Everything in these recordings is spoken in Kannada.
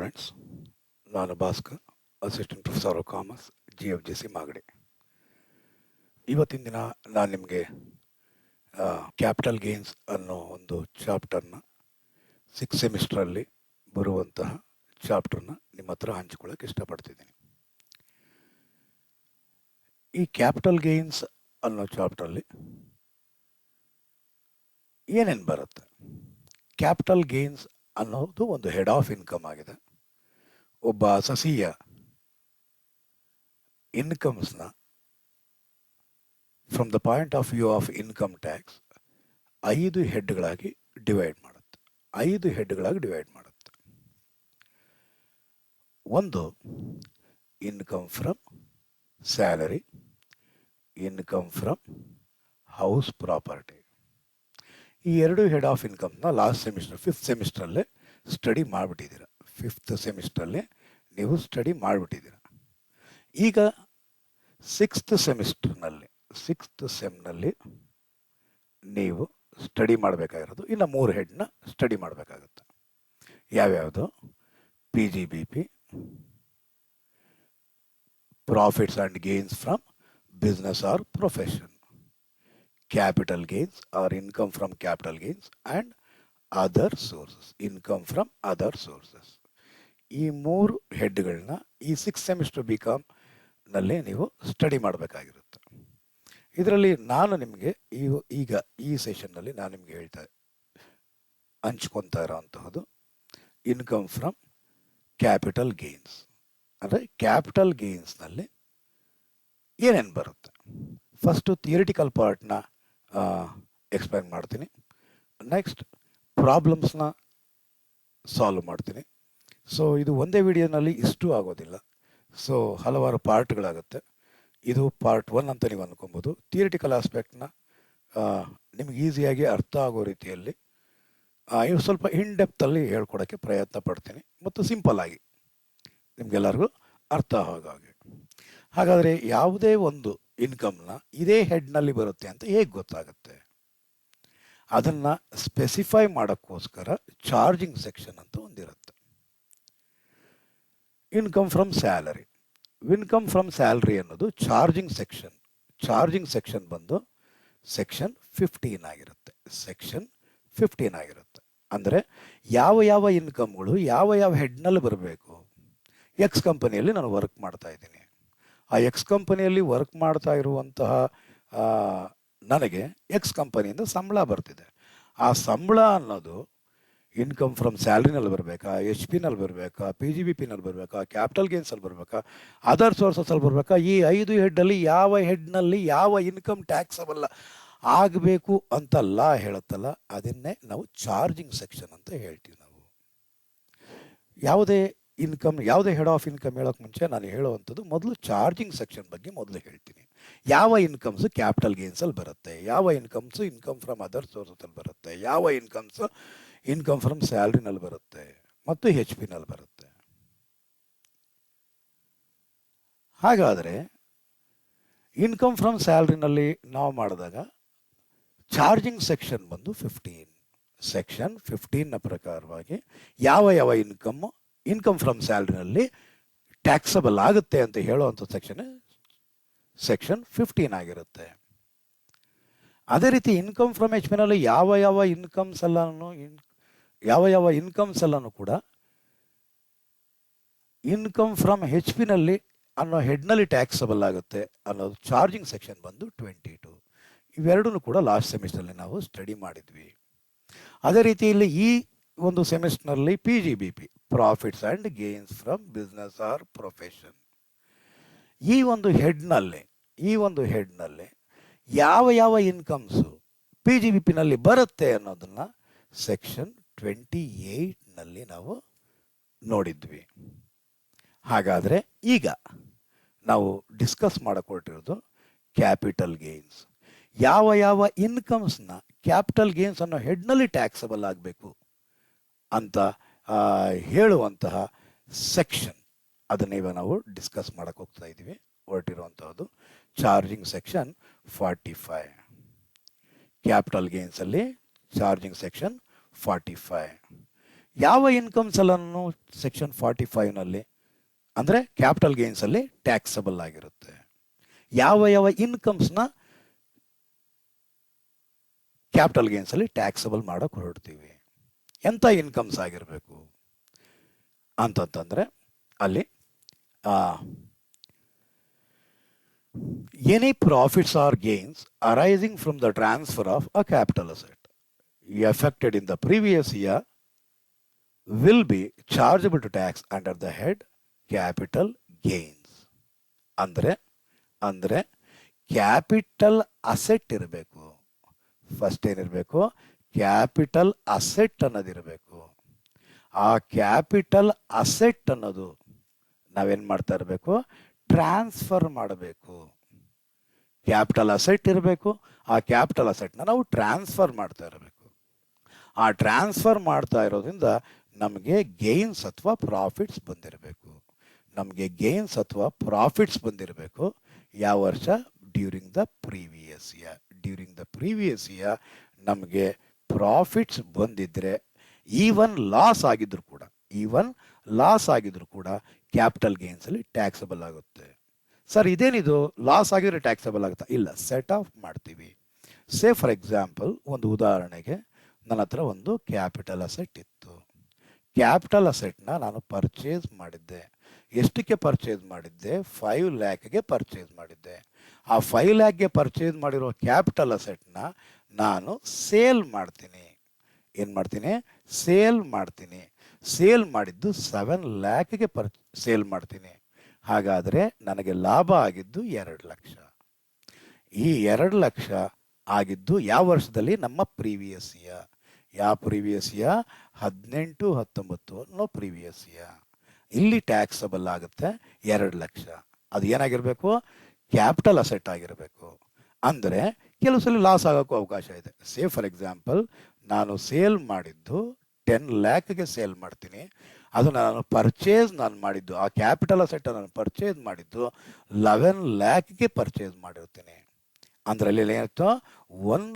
ಸ್ಟೂಡೆಂಟ್ಸ್, ನಾನು Bhaskar, assistant professor of commerce, GFGC Magadi. ಇವತ್ತಿನ ದಿನ ನಾನು ನಿಮಗೆ ಕ್ಯಾಪಿಟಲ್ ಗೇನ್ಸ್ ಅನ್ನೋ ಒಂದು ಚಾಪ್ಟರ್ನ 6th ಸೆಮಿಸ್ಟ್ರಲ್ಲಿ ಬರುವಂತಹ ಚಾಪ್ಟರ್ನ ನಿಮ್ಮ ಹತ್ರ ಹಂಚಿಕೊಳ್ಳೋಕೆ ಇಷ್ಟಪಡ್ತಿದ್ದೀನಿ. ಈ ಕ್ಯಾಪಿಟಲ್ ಗೇನ್ಸ್ ಅನ್ನೋ ಚಾಪ್ಟ್ರಲ್ಲಿ ಏನೇನು ಬರುತ್ತೆ? ಕ್ಯಾಪಿಟಲ್ ಗೇನ್ಸ್ ಅನ್ನೋದು ಒಂದು ಹೆಡ್ ಆಫ್ ಇನ್ಕಮ್ ಆಗಿದೆ. ಒಬ್ಬ ಸಸಿಯ ಇನ್ಕಮ್ಸ್ನ from the point of view of income tax 5 ಹೆಡ್ಗಳಾಗಿ ಡಿವೈಡ್ ಮಾಡುತ್ತೆ. 5 ಹೆಡ್ಗಳಾಗಿ ಡಿವೈಡ್ ಮಾಡುತ್ತೆ. ಒಂದು, income from salary, income from house property. ಈ 2 ಹೆಡ್ ಆಫ್ ಇನ್ಕಮ್ನ ಲಾಸ್ಟ್ ಸೆಮಿಸ್ಟರ್ 5th ಸೆಮಿಸ್ಟ್ರಲ್ಲೇ ಸ್ಟಡಿ ಮಾಡಿಬಿಟ್ಟಿದ್ದೀರ. 5th ಸೆಮಿಸ್ಟ್ರಲ್ಲಿ ನೀವು ಸ್ಟಡಿ ಮಾಡಿಬಿಟ್ಟಿದ್ದೀರ. ಈಗ 6th ಸೆಮಿಸ್ಟರ್ನಲ್ಲಿ 6th ಸೆಮ್ನಲ್ಲಿ ನೀವು ಸ್ಟಡಿ ಮಾಡಬೇಕಾಗಿರೋದು ಇನ್ನು 3 ಹೆಡ್ನ ಸ್ಟಡಿ ಮಾಡಬೇಕಾಗುತ್ತೆ. ಯಾವ್ಯಾವುದು? PGBP, profits and gains from business or profession, capital gains or income from capital gains and other sources, income from other sources. ಈ 3 ಹೆಡ್ಗಳನ್ನ ಈ 6th ಸೆಮಿಸ್ಟರ್ BCom-ನಲ್ಲಿ ನೀವು ಸ್ಟಡಿ ಮಾಡಬೇಕಾಗಿರುತ್ತೆ. ಇದರಲ್ಲಿ ನಾನು ನಿಮಗೆ ಈಗ ಈ ಸೆಷನ್ನಲ್ಲಿ ನಾನು ನಿಮಗೆ ಹಂಚ್ಕೊತಾ ಇರೋವಂತಹದ್ದು ಇನ್ಕಮ್ ಫ್ರಮ್ ಕ್ಯಾಪಿಟಲ್ ಗೇನ್ಸ್. ಅಂದರೆ ಕ್ಯಾಪಿಟಲ್ ಗೇನ್ಸ್ನಲ್ಲಿ ಏನೇನು ಬರುತ್ತೆ? ಫಸ್ಟು ಥಿಯರಿಟಿಕಲ್ ಪಾರ್ಟ್ನ ಎಕ್ಸ್ಪ್ಲೈನ್ ಮಾಡ್ತೀನಿ. ನೆಕ್ಸ್ಟ್ ಪ್ರಾಬ್ಲಮ್ಸ್ನ ಸಾಲ್ವ್ ಮಾಡ್ತೀನಿ. ಸೊ ಇದು ಒಂದೇ ವಿಡಿಯೋನಲ್ಲಿ ಇಷ್ಟು ಆಗೋದಿಲ್ಲ. ಸೊ ಹಲವಾರು ಪಾರ್ಟ್ಗಳಾಗುತ್ತೆ. ಇದು ಪಾರ್ಟ್ 1 ಅಂತ ನೀವು ಅಂದ್ಕೊಬೋದು. ಥಿಯರಿಟಿಕಲ್ ಆಸ್ಪೆಕ್ಟ್ನ ನಿಮ್ಗೆ ಈಸಿಯಾಗಿ ಅರ್ಥ ಆಗೋ ರೀತಿಯಲ್ಲಿ ಇವು ಸ್ವಲ್ಪ ಇನ್ ಡೆಪ್ತಲ್ಲಿ ಹೇಳ್ಕೊಡೋಕ್ಕೆ ಪ್ರಯತ್ನ ಪಡ್ತೀನಿ, ಮತ್ತು ಸಿಂಪಲ್ ಆಗಿ ನಿಮಗೆಲ್ಲರಿಗೂ ಅರ್ಥ ಆಗೋಹಾಗೆ. ಹಾಗಾದರೆ ಯಾವುದೇ ಒಂದು ಇನ್ಕಮ್ನ ಇದೇ ಹೆಡ್ನಲ್ಲಿ ಬರುತ್ತೆ ಅಂತ ಹೇಗೆ ಗೊತ್ತಾಗುತ್ತೆ? ಅದನ್ನು ಸ್ಪೆಸಿಫೈ ಮಾಡೋಕ್ಕೋಸ್ಕರ ಚಾರ್ಜಿಂಗ್ ಸೆಕ್ಷನ್ ಅಂತ ಒಂದಿರುತ್ತೆ. Income from salary. Income from salary ಅನ್ನೋದು ಚಾರ್ಜಿಂಗ್ ಸೆಕ್ಷನ್. ಚಾರ್ಜಿಂಗ್ ಸೆಕ್ಷನ್ ಬಂದು ಸೆಕ್ಷನ್ 15 ಆಗಿರುತ್ತೆ. ಸೆಕ್ಷನ್ 15 ಆಗಿರುತ್ತೆ. ಅಂದರೆ ಯಾವ ಯಾವ ಇನ್ಕಮ್ಗಳು ಯಾವ ಯಾವ ಹೆಡ್ನಲ್ಲಿ ಬರಬೇಕು. ಎಕ್ಸ್ ಕಂಪನಿಯಲ್ಲಿ ನಾನು ವರ್ಕ್ ಮಾಡ್ತಾ ಇದ್ದೀನಿ. ಆ ಎಕ್ಸ್ ಕಂಪನಿಯಲ್ಲಿ ವರ್ಕ್ ಮಾಡ್ತಾ ಇರುವಂತಹ ನನಗೆ ಎಕ್ಸ್ ಕಂಪನಿಯಿಂದ ಸಂಬಳ ಬರ್ತಿದೆ. ಆ ಸಂಬಳ ಅನ್ನೋದು ಇನ್ಕಮ್ ಫ್ರಮ್ ಸ್ಯಾಲ್ರಿನಲ್ಲಿ ಬರಬೇಕಾ, HP-ನಲ್ಲಿ ಬರಬೇಕಾ, PGBP-ನಲ್ಲಿ ಬರಬೇಕಾ, ಕ್ಯಾಪಿಟಲ್ ಗೇನ್ಸಲ್ಲಿ ಬರಬೇಕಾ, ಅದರ್ ಸೋರ್ಸಸಲ್ಲಿ ಬರಬೇಕಾ? ಈ 5 ಹೆಡ್ಡಲ್ಲಿ ಯಾವ ಹೆಡ್ನಲ್ಲಿ ಯಾವ ಇನ್ಕಮ್ ಟ್ಯಾಕ್ಸಬಲ್ಲ ಆಗಬೇಕು ಅಂತ ಲಾ ಹೇಳುತ್ತಲ್ಲ, ಅದನ್ನೇ ನಾವು ಚಾರ್ಜಿಂಗ್ ಸೆಕ್ಷನ್ ಅಂತ ಹೇಳ್ತೀವಿ. ನಾವು ಯಾವುದೇ ಹೆಡ್ ಆಫ್ ಇನ್ಕಮ್ ಹೇಳೋಕ್ಕೆ ಮುಂಚೆ ನಾನು ಹೇಳುವಂಥದ್ದು ಮೊದಲು ಚಾರ್ಜಿಂಗ್ ಸೆಕ್ಷನ್ ಬಗ್ಗೆ ಮೊದಲು ಹೇಳ್ತೀನಿ. ಯಾವ ಇನ್ಕಮ್ಸು ಕ್ಯಾಪಿಟಲ್ ಗೇನ್ಸಲ್ಲಿ ಬರುತ್ತೆ, ಯಾವ ಇನ್ಕಮ್ಸು ಇನ್ಕಮ್ ಫ್ರಮ್ ಅದರ್ ಸೋರ್ಸಲ್ಲಿ ಬರುತ್ತೆ, ಯಾವ ಇನ್ಕಮ್ಸು ಇನ್ಕಮ್ ಫ್ರಮ್ ಸ್ಯಾಲ್ರಿನಲ್ಲಿ ಬರುತ್ತೆ ಮತ್ತು HP-ನಲ್ಲಿ ಬರುತ್ತೆ. ಹಾಗಾದರೆ ಇನ್ಕಮ್ ಫ್ರಮ್ ಸ್ಯಾಲ್ರಿನಲ್ಲಿ ನಾವು ಮಾಡಿದಾಗ ಚಾರ್ಜಿಂಗ್ ಸೆಕ್ಷನ್ ಬಂದು 15. ಸೆಕ್ಷನ್ 15ನ ಪ್ರಕಾರವಾಗಿ ಯಾವ ಯಾವ ಇನ್ಕಮ್ ಫ್ರಮ್ ಸ್ಯಾಲ್ರಿನಲ್ಲಿ ಟ್ಯಾಕ್ಸಬಲ್ ಆಗುತ್ತೆ ಅಂತ ಹೇಳುವಂಥ ಸೆಕ್ಷನ್ 15 ಆಗಿರುತ್ತೆ. ಅದೇ ರೀತಿ ಇನ್ಕಮ್ ಫ್ರಮ್ HP-ನಲ್ಲಿ ಯಾವ ಯಾವ ಇನ್ಕಮ್ಸ್ ಎಲ್ಲನೂ ಕೂಡ ಇನ್ಕಮ್ ಫ್ರಮ್ HP-ನಲ್ಲಿ ಅನ್ನೋ ಹೆಡ್ನಲ್ಲಿ ಟ್ಯಾಕ್ಸಬಲ್ ಆಗುತ್ತೆ ಅನ್ನೋದು ಚಾರ್ಜಿಂಗ್ ಸೆಕ್ಷನ್ ಬಂದು 22. ಇವೆರಡೂ ಕೂಡ ಲಾಸ್ಟ್ ಸೆಮಿಸ್ಟರ್ನಲ್ಲಿ ನಾವು ಸ್ಟಡಿ ಮಾಡಿದ್ವಿ. ಅದೇ ರೀತಿಯಲ್ಲಿ ಈ ಒಂದು ಸೆಮಿಸ್ಟರ್ನಲ್ಲಿ PGBP, profits and gains from business or profession. ಈ ಒಂದು ಹೆಡ್ನಲ್ಲಿ ಯಾವ ಯಾವ ಇನ್ಕಮ್ಸು PGBP-ನಲ್ಲಿ ಬರುತ್ತೆ ಅನ್ನೋದನ್ನು ಸೆಕ್ಷನ್ 28ನಲ್ಲಿ ನಾವು ನೋಡಿದ್ವಿ. ಹಾಗಾದರೆ ಈಗ ನಾವು ಡಿಸ್ಕಸ್ ಮಾಡಿಕೊಟ್ಟಿರೋದು ಕ್ಯಾಪಿಟಲ್ ಗೇನ್ಸ್. ಯಾವ ಯಾವ ಇನ್ಕಮ್ಸ್ನ ಕ್ಯಾಪಿಟಲ್ ಗೇನ್ಸ್ ಅನ್ನೋ ಹೆಡ್ನಲ್ಲಿ ಟ್ಯಾಕ್ಸಬಲ್ ಆಗಬೇಕು ಅಂತ ಹೇಳುವಂತಹ ಸೆಕ್ಷನ್, ಅದನ್ನ ಇವಾಗ ನಾವು ಡಿಸ್ಕಸ್ ಮಾಡೋಕ್ಕೆ ಹೋಗ್ತಾ ಇದ್ದೀವಿ. ಹೊರಟಿರುವಂತಹದ್ದು ಚಾರ್ಜಿಂಗ್ ಸೆಕ್ಷನ್ 45. ಕ್ಯಾಪಿಟಲ್ ಗೇನ್ಸಲ್ಲಿ ಚಾರ್ಜಿಂಗ್ ಸೆಕ್ಷನ್ 45. ಯಾವ ಇನ್ಕಮ್ಸ್ ಎಲ್ಲನೂ ಸೆಕ್ಷನ್ 45ನಲ್ಲಿ ಅಂದರೆ ಕ್ಯಾಪಿಟಲ್ ಗೇನ್ಸಲ್ಲಿ ಟ್ಯಾಕ್ಸಬಲ್ ಆಗಿರುತ್ತೆ. ಯಾವ ಯಾವ ಇನ್ಕಮ್ಸ್ನ ಕ್ಯಾಪಿಟಲ್ ಗೇನ್ಸಲ್ಲಿ ಟ್ಯಾಕ್ಸಬಲ್ ಮಾಡೋಕೆ ಹೊರಡ್ತೀವಿ. ಎಂಥ ಇನ್ಕಮ್ಸ್ ಆಗಿರಬೇಕು ಅಂತಂತಂದರೆ ಅಲ್ಲಿ any profits or gains arising from the transfer of a capital asset effected in the previous year will be chargeable to tax under the head capital gains. ಅಂದರೆ ಕ್ಯಾಪಿಟಲ್ ಅಸೆಟ್ ಇರಬೇಕು. ಫಸ್ಟ್ ಏನಿರಬೇಕು, ಕ್ಯಾಪಿಟಲ್ ಅಸೆಟ್ ಅನ್ನೋದಿರಬೇಕು. ಆ ಕ್ಯಾಪಿಟಲ್ ಅಸೆಟ್ ಅನ್ನೋದು ನಾವೇನು ಮಾಡ್ತಾ ಇರಬೇಕು, ಟ್ರಾನ್ಸ್ಫರ್ ಮಾಡಬೇಕು. ಕ್ಯಾಪಿಟಲ್ ಅಸೆಟ್ ಇರಬೇಕು, ಆ ಕ್ಯಾಪಿಟಲ್ ಅಸೆಟ್ನ ನಾವು ಟ್ರಾನ್ಸ್ಫರ್ ಮಾಡ್ತಾ ಇರಬೇಕು. ಆ ಟ್ರಾನ್ಸ್ಫರ್ ಮಾಡ್ತಾ ಇರೋದ್ರಿಂದ ನಮಗೆ ಗೇನ್ಸ್ ಅಥವಾ ಪ್ರಾಫಿಟ್ಸ್ ಬಂದಿರಬೇಕು. ನಮಗೆ ಗೇನ್ಸ್ ಅಥವಾ ಪ್ರಾಫಿಟ್ಸ್ ಬಂದಿರಬೇಕು. ಯಾವ ವರ್ಷ? During the previous year. During the previous year ನಮಗೆ ಪ್ರಾಫಿಟ್ಸ್ ಬಂದಿದ್ದರೆ ಈವನ್ ಲಾಸ್ ಆಗಿದ್ರು ಕೂಡ ಕ್ಯಾಪಿಟಲ್ ಗೇನ್ಸಲ್ಲಿ ಟ್ಯಾಕ್ಸಬಲ್ ಆಗುತ್ತೆ. ಸರ್ ಇದೇನಿದು ಲಾಸ್ ಆಗಿದ್ರೆ ಟ್ಯಾಕ್ಸಬಲ್ ಆಗುತ್ತಾ? ಇಲ್ಲ, ಸೆಟ್ ಆಫ್ ಮಾಡ್ತೀವಿ. ಸೇ ಫಾರ್ ಎಕ್ಸಾಂಪಲ್, ಒಂದು ಉದಾಹರಣೆಗೆ ನನ್ನ ಹತ್ರ ಒಂದು ಕ್ಯಾಪಿಟಲ್ ಅಸೆಟ್ ಇತ್ತು. ಕ್ಯಾಪಿಟಲ್ ಅಸೆಟ್ನ ನಾನು ಪರ್ಚೇಸ್ ಮಾಡಿದ್ದೆ. ಎಷ್ಟಕ್ಕೆ ಪರ್ಚೇಸ್ ಮಾಡಿದ್ದೆ? 5 ಲ್ಯಾಕ್ಗೆ ಪರ್ಚೇಸ್ ಮಾಡಿದ್ದೆ. ಆ 5 ಲ್ಯಾಕ್ಗೆ ಪರ್ಚೇಸ್ ಮಾಡಿರೋ ಕ್ಯಾಪಿಟಲ್ ಅಸೆಟ್ನ ನಾನು ಸೇಲ್ ಮಾಡ್ತೀನಿ. ಏನು ಮಾಡ್ತೀನಿ? ಸೇಲ್ ಮಾಡ್ತೀನಿ. ಸೇಲ್ ಮಾಡಿದ್ದು 7 ಲ್ಯಾಕ್ಗೆ ಸೇಲ್ ಮಾಡ್ತೀನಿ. ಹಾಗಾದರೆ ನನಗೆ ಲಾಭ ಆಗಿದ್ದು 2 ಲಕ್ಷ. ಈ 2 ಲಕ್ಷ ಆಗಿದ್ದು ಯಾವ ವರ್ಷದಲ್ಲಿ? ನಮ್ಮ ಪ್ರೀವಿಯಸ್ ಇಯರ್. ಯಾವ ಪ್ರೀವಿಯಸ್ ಇಯರ್? 18-19 ಅನ್ನೋ ಪ್ರೀವಿಯಸ್ ಇಯರ್. ಇಲ್ಲಿ ಟ್ಯಾಕ್ಸಬಲ್ ಆಗುತ್ತೆ 2 ಲಕ್ಷ. ಅದು ಏನಾಗಿರಬೇಕು? ಕ್ಯಾಪಿಟಲ್ ಅಸೆಟ್ ಆಗಿರಬೇಕು. ಅಂದರೆ ಕೆಲವು ಸಲ ಲಾಸ್ ಆಗೋಕ್ಕೂ ಅವಕಾಶ ಇದೆ. ಸೇ ಫಾರ್ ಎಕ್ಸಾಂಪಲ್, ನಾನು ಸೇಲ್ ಮಾಡಿದ್ದು 10 ಲ್ಯಾಕ್ಗೆ ಸೇಲ್ ಮಾಡ್ತೀನಿ. ಅದು ನಾನು ಮಾಡಿದ್ದು, ಆ ಕ್ಯಾಪಿಟಲ್ ಅಸೆಟ್ ನಾನು ಪರ್ಚೇಸ್ ಮಾಡಿದ್ದು 11 ಲ್ಯಾಕ್ಗೆ ಪರ್ಚೇಸ್ ಮಾಡಿರ್ತೀನಿ. ಅಂದರೆ ಅಲ್ಲಿ ಏನಾಯ್ತು? 1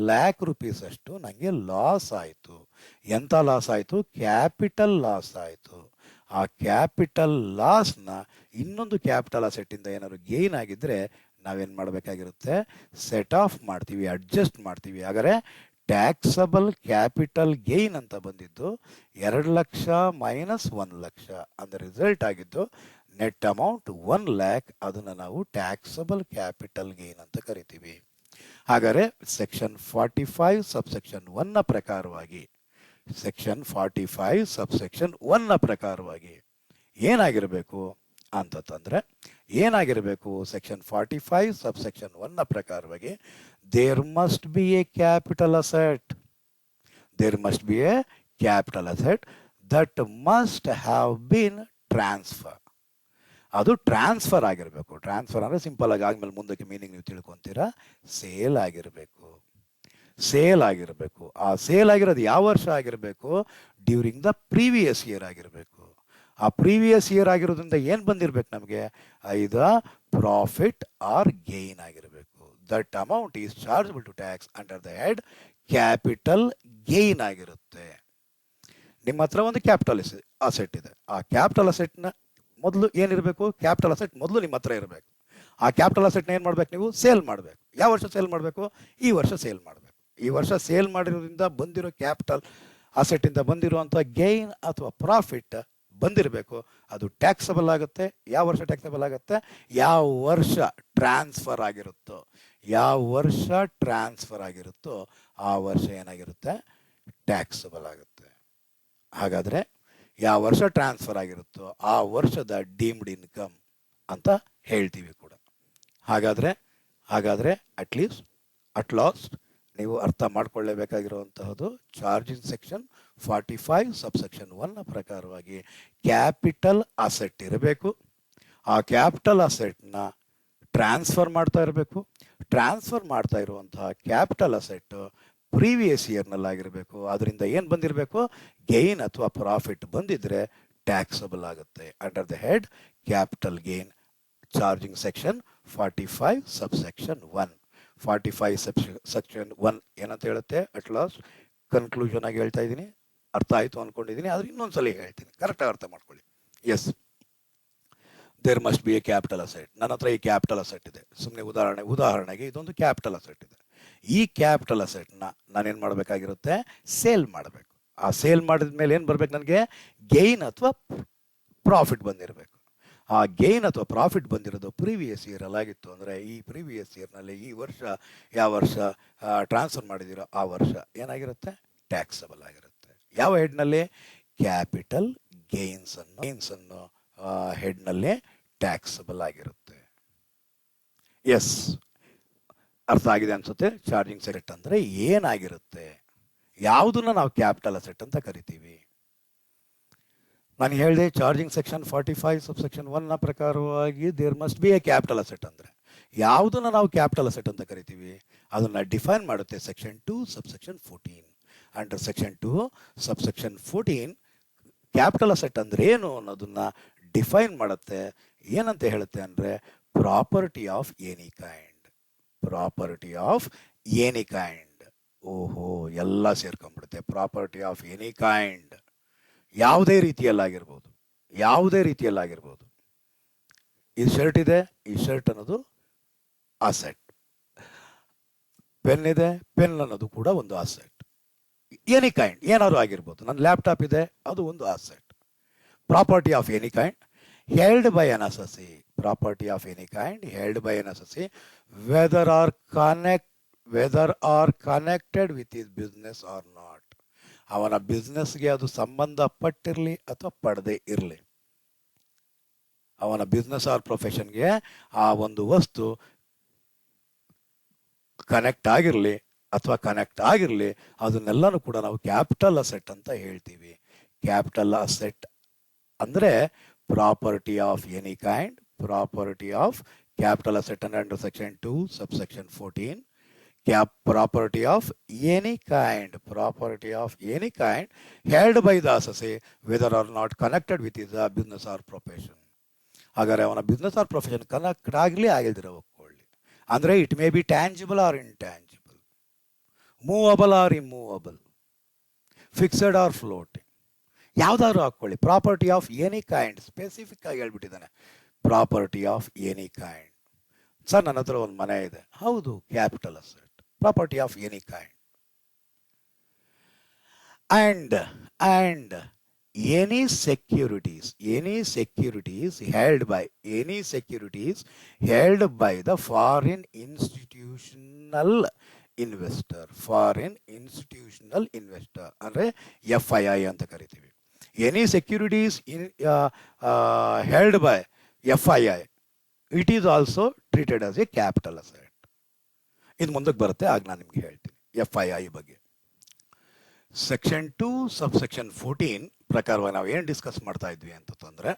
ಲ್ಯಾಕ್ ರುಪೀಸ್ ಅಷ್ಟು ನನಗೆ ಲಾಸ್ ಆಯಿತು. ಎಂಥ ಲಾಸ್ ಆಯಿತು? ಕ್ಯಾಪಿಟಲ್ ಲಾಸ್ ಆಯಿತು. ಆ ಕ್ಯಾಪಿಟಲ್ ಲಾಸ್ನ ಇನ್ನೊಂದು ಕ್ಯಾಪಿಟಲ್ ಅಸೆಟ್ಟಿಂದ ಏನಾದ್ರು ಗೇನ್ ಆಗಿದ್ದರೆ ನಾವೇನು ಮಾಡಬೇಕಾಗಿರುತ್ತೆ? ಸೆಟ್ ಆಫ್ ಮಾಡ್ತೀವಿ, ಅಡ್ಜಸ್ಟ್ ಮಾಡ್ತೀವಿ. ಹಾಗಾದರೆ ಟ್ಯಾಕ್ಸಬಲ್ ಕ್ಯಾಪಿಟಲ್ ಗೇನ್ ಅಂತ ಬಂದಿದ್ದು 2 ಲಕ್ಷ ಮೈನಸ್ 1 ಲಕ್ಷ. ಅಂದರೆ ರಿಸಲ್ಟ್ ಆಗಿದ್ದು ನೆಟ್ ಅಮೌಂಟ್ 1 ಲ್ಯಾಕ್. ಅದನ್ನು ನಾವು ಟ್ಯಾಕ್ಸಬಲ್ ಕ್ಯಾಪಿಟಲ್ ಗೇನ್ ಅಂತ ಕರಿತೀವಿ. ಹಾಗಾದರೆ ಸೆಕ್ಷನ್ 45 ಸಬ್ಸೆಕ್ಷನ್ 1ನ ಪ್ರಕಾರವಾಗಿ ಸೆಕ್ಷನ್ 45 ಸಬ್ಸೆಕ್ಷನ್ 1ನ ಪ್ರಕಾರವಾಗಿ ಏನಾಗಿರಬೇಕು ಅಂತಂದರೆ ಏನಾಗಿರಬೇಕು? ಸೆಕ್ಷನ್ 45 ಸಬ್ಸೆಕ್ಷನ್ 1ನ ಪ್ರಕಾರವಾಗಿ there must be a capital asset. There must be a capital asset that must have been transfer. ಅದು ಟ್ರಾನ್ಸ್ಫರ್ ಆಗಿರಬೇಕು. ಟ್ರಾನ್ಸ್ಫರ್ ಅಂದರೆ ಸಿಂಪಲ್ ಆಗಿ ಆದ್ಮೇಲೆ ಮುಂದಕ್ಕೆ ಮೀನಿಂಗ್ ನೀವು ತಿಳ್ಕೊತೀರಾ. ಸೇಲ್ ಆಗಿರಬೇಕು. ಸೇಲ್ ಆಗಿರಬೇಕು. ಆ ಸೇಲ್ ಆಗಿರೋದು ಯಾವ ವರ್ಷ ಆಗಿರಬೇಕು? ಡ್ಯೂರಿಂಗ್ ದ ಪ್ರೀವಿಯಸ್ ಇಯರ್ ಆಗಿರಬೇಕು. ಆ ಪ್ರೀವಿಯಸ್ ಇಯರ್ ಆಗಿರೋದ್ರಿಂದ ಏನು ಬಂದಿರಬೇಕು ನಮಗೆ? ಐದಾ ಪ್ರಾಫಿಟ್ ಆರ್ ಗೇನ್ ಆಗಿರಬೇಕು. That amount is chargeable to tax under the head capital gain ಆಗಿರುತ್ತೆ. ನಿಮ್ಮ ಹತ್ರ ಒಂದು ಕ್ಯಾಪಿಟಲ್ ಅಸೆಟ್ ಇದೆ. ಆ ಕ್ಯಾಪಿಟಲ್ ಅಸೆಟ್ನ ಮೊದಲು ಏನಿರಬೇಕು? ಕ್ಯಾಪಿಟಲ್ ಅಸೆಟ್ ಮೊದಲು ನಿಮ್ಮ ಹತ್ರ ಇರಬೇಕು. ಆ ಕ್ಯಾಪಿಟಲ್ ಅಸೆಟ್ನ ಏನು ಮಾಡಬೇಕು? ನೀವು ಸೇಲ್ ಮಾಡಬೇಕು. ಯಾವ ವರ್ಷ ಸೇಲ್ ಮಾಡಬೇಕು? ಈ ವರ್ಷ ಸೇಲ್ ಮಾಡಬೇಕು. ಈ ವರ್ಷ ಸೇಲ್ ಮಾಡಿರೋದ್ರಿಂದ ಬಂದಿರೋ ಕ್ಯಾಪಿಟಲ್ ಅಸೆಟ್ಟಿಂದ ಬಂದಿರುವಂಥ ಗೇನ್ ಅಥವಾ ಪ್ರಾಫಿಟ್ ಬಂದಿರಬೇಕು. ಅದು ಟ್ಯಾಕ್ಸಬಲ್ ಆಗುತ್ತೆ. ಯಾವ ವರ್ಷ ಟ್ಯಾಕ್ಸಬಲ್ ಆಗುತ್ತೆ? ಯಾವ ವರ್ಷ ಟ್ರಾನ್ಸ್ಫರ್ ಆಗಿರುತ್ತೋ. ಯಾವ ವರ್ಷ ಟ್ರಾನ್ಸ್ಫರ್ ಆಗಿರುತ್ತೋ ಆ ವರ್ಷ ಏನಾಗಿರುತ್ತೆ? ಟ್ಯಾಕ್ಸಬಲ್ ಆಗುತ್ತೆ. ಹಾಗಾದರೆ ಯಾವ ವರ್ಷ ಟ್ರಾನ್ಸ್ಫರ್ ಆಗಿರುತ್ತೋ ಆ ವರ್ಷದ ಡೀಮ್ಡ್ ಇನ್ಕಮ್ ಅಂತ ಹೇಳ್ತೀವಿ ಕೂಡ. ಹಾಗಾದರೆ ಅಟ್ ಲಾಸ್ಟ್ ನೀವು ಅರ್ಥ ಮಾಡ್ಕೊಳ್ಳೇಬೇಕಾಗಿರುವಂತಹದ್ದು ಚಾರ್ಜಿಂಗ್ ಸೆಕ್ಷನ್ 45 ಸಬ್ಸೆಕ್ಷನ್ 1ನ ಪ್ರಕಾರವಾಗಿ ಕ್ಯಾಪಿಟಲ್ ಅಸೆಟ್ ಇರಬೇಕು. ಆ ಕ್ಯಾಪಿಟಲ್ ಅಸೆಟ್ನ ಟ್ರಾನ್ಸ್ಫರ್ ಮಾಡ್ತಾ ಇರಬೇಕು. ಟ್ರಾನ್ಸ್ಫರ್ ಮಾಡ್ತಾ ಇರುವಂತಹ ಕ್ಯಾಪಿಟಲ್ ಅಸೆಟ್ ಪ್ರೀವಿಯಸ್ ಇಯರ್ನಲ್ಲಾಗಿರಬೇಕು. ಅದರಿಂದ ಏನು ಬಂದಿರಬೇಕು? ಗೇನ್ ಅಥವಾ ಪ್ರಾಫಿಟ್ ಬಂದಿದ್ರೆ ಟ್ಯಾಕ್ಸಬಲ್ ಆಗುತ್ತೆ under the head capital gain. Charging section 45 subsection 1. 45 section 1 ಏನಂತ ಹೇಳುತ್ತೆ? ಅಟ್ ಲಾಸ್ಟ್ ಕನ್ಕ್ಲೂಷನ್ ಆಗಿ ಹೇಳ್ತಾ ಇದ್ದೀನಿ. ಅರ್ಥ ಆಯಿತು ಅಂದ್ಕೊಂಡಿದ್ದೀನಿ, ಆದರೆ ಇನ್ನೊಂದ್ಸಲ ಹೇಳ್ತೀನಿ, ಕರೆಕ್ಟಾಗಿ ಅರ್ಥ ಮಾಡ್ಕೊಳ್ಳಿ. Yes, there must be a capital asset. ನನ್ನ ಹತ್ರ ಈ ಕ್ಯಾಪಿಟಲ್ ಅಸೆಟ್ ಇದೆ, ಸುಮ್ಮನೆ ಉದಾಹರಣೆಗೆ ಇದೊಂದು ಕ್ಯಾಪಿಟಲ್ ಅಸೆಟ್ ಇದೆ. ಈ ಕ್ಯಾಪಿಟಲ್ ಅಸೆಟ್ನ ನಾನೇನು ಮಾಡಬೇಕಾಗಿರುತ್ತೆ, ಸೇಲ್ ಮಾಡಬೇಕು. ಆ ಸೇಲ್ ಮಾಡಿದ ಮೇಲೆ ಏನು ಬರಬೇಕು, ನನಗೆ ಗೇಯ್ನ್ ಅಥವಾ ಪ್ರಾಫಿಟ್ ಬಂದಿರಬೇಕು. ಆ ಗೇಯ್ನ್ ಅಥವಾ ಪ್ರಾಫಿಟ್ ಬಂದಿರೋದು ಪ್ರೀವಿಯಸ್ ಇಯರಲ್ಲಿ ಆಗಿತ್ತು ಅಂದರೆ ಈ ಪ್ರೀವಿಯಸ್ ಇಯರ್ನಲ್ಲಿ ಈ ವರ್ಷ ಯಾವ ವರ್ಷ ಟ್ರಾನ್ಸ್ಫರ್ ಮಾಡಿದ್ದೀರೋ ಆ ವರ್ಷ ಏನಾಗಿರುತ್ತೆ, ಟ್ಯಾಕ್ಸಬಲ್ ಆಗಿರುತ್ತೆ. ಯಾವ ಹೆಡ್ನಲ್ಲಿ, ಕ್ಯಾಪಿಟಲ್ ಗೇನ್ಸನ್ನು ಹೆಡ್ನಲ್ಲಿ ಟ್ಯಾಕ್ಸಬಲ್ ಆಗಿರುತ್ತೆ. ಎಸ್, ಅರ್ಥ ಆಗಿದೆ ಅನಿಸುತ್ತೆ. ಚಾರ್ಜಿಂಗ್ ಅಸೆಟ್ ಅಂದರೆ ಏನಾಗಿರುತ್ತೆ, ಯಾವುದನ್ನು ನಾವು ಕ್ಯಾಪಿಟಲ್ ಅಸೆಟ್ ಅಂತ ಕರಿತೀವಿ. ನಾನು ಹೇಳಿದೆ ಚಾರ್ಜಿಂಗ್ ಸೆಕ್ಷನ್ 45 ಸಬ್ಸೆಕ್ಷನ್ 1ನ ಪ್ರಕಾರವಾಗಿ there must be a capital asset ಅಂದರೆ ಯಾವುದನ್ನು ನಾವು ಕ್ಯಾಪಿಟಲ್ ಅಸೆಟ್ ಅಂತ ಕರಿತೀವಿ ಅದನ್ನು ಡಿಫೈನ್ ಮಾಡುತ್ತೆ section 2 subsection 14. Under section 2 subsection 14 capital asset ಅಂದರೆ ಏನು ಅನ್ನೋದನ್ನು ಡಿಫೈನ್ ಮಾಡುತ್ತೆ. ಏನಂತ ಹೇಳುತ್ತೆ ಅಂದರೆ property of any kind. Property of any kind. ಓಹೋ, ಎಲ್ಲ ಸೇರ್ಕೊಂಡ್ಬಿಡುತ್ತೆ. ಪ್ರಾಪರ್ಟಿ ಆಫ್ ಎನಿ ಕೈಂಡ್, ಯಾವುದೇ ರೀತಿಯಲ್ಲಾಗಿರ್ಬೋದು, ಯಾವುದೇ ರೀತಿಯಲ್ಲಾಗಿರ್ಬೋದು. ಈ ಶರ್ಟ್ ಇದೆ, ಈ ಶರ್ಟ್ ಅನ್ನೋದು ಅಸೆಟ್. ಪೆನ್ ಇದೆ, ಪೆನ್ ಅನ್ನೋದು ಕೂಡ ಒಂದು ಅಸೆಟ್. ಎನಿ ಕೈಂಡ್ ಏನಾದ್ರು ಆಗಿರ್ಬೋದು. ನನ್ನ ಲ್ಯಾಪ್ಟಾಪ್ ಇದೆ, ಅದು ಒಂದು asset. Property of any kind held by an assessee. Property of any kind held by an assessee whether or connected with his business or not. ಅವನ ಬಿಸ್ನೆಸ್ಗೆ ಅದು ಸಂಬಂಧಪಟ್ಟಿರಲಿ ಅಥವಾ ಪಡದೆ ಇರಲಿ, ಅವನ ಬಿಸ್ನೆಸ್ ಆರ್ ಪ್ರೊಫೆಷನ್ಗೆ ಆ ಒಂದು ವಸ್ತು ಕನೆಕ್ಟ್ ಆಗಿರಲಿ ಅಥವಾ ಕನೆಕ್ಟ್ ಆಗಿರಲಿ, ಅದನ್ನೆಲ್ಲನೂ ಕೂಡ ನಾವು ಕ್ಯಾಪಿಟಲ್ ಅಸೆಟ್ ಅಂತ ಹೇಳ್ತೀವಿ. ಕ್ಯಾಪಿಟಲ್ ಅಸೆಟ್ ಅಂದರೆ property of any kind. Property of capital asset under section 2 subsection 14. Property of any kind, property of any kind held by the assessee whether or not connected with his business or profession. ಹಾಗಾದರೆ ಅವನ ಬಿಸ್ನೆಸ್ ಆರ್ ಪ್ರೊಫೆಷನ್ ಕನೆಕ್ಟ್ ಆಗಲಿ ಆಗಿಲ್ದಿರೋ ಒಪ್ಕೊಳ್ಳಿ. ಅಂದರೆ it may be tangible or intangible, movable or immovable, fixed or floating, ಯಾವುದಾದ್ರು ಹಾಕ್ಕೊಳ್ಳಿ. Property of any kind specific ಆಗಿ ಹೇಳ್ಬಿಟ್ಟಿದ್ದಾನೆ. Property of any kind. Sir, ನನ್ನ ಹತ್ರ ಒಂದು ಮನೆ ಇದೆ, ಹೌದು, capital asset. Property of any kind. And any securities held by the foreign institutional investor ಅಂದರೆ FII ಅಂತ ಕರಿತೀವಿ. Any securities held by FII, it is also treated as a capital asset. ಇದು ಮುಂದಕ್ಕೆ ಬರುತ್ತೆ, ಆಗ ನಾನು ನಿಮ್ಗೆ ಹೇಳ್ತೀನಿ FII ಬಗ್ಗೆ. ಸೆಕ್ಷನ್ 2 ಸಬ್ಸೆಕ್ಷನ್ 14 ಪ್ರಕಾರವಾಗಿ ನಾವು ಏನು ಡಿಸ್ಕಸ್ ಮಾಡ್ತಾ ಇದ್ವಿ ಅಂತಂದರೆ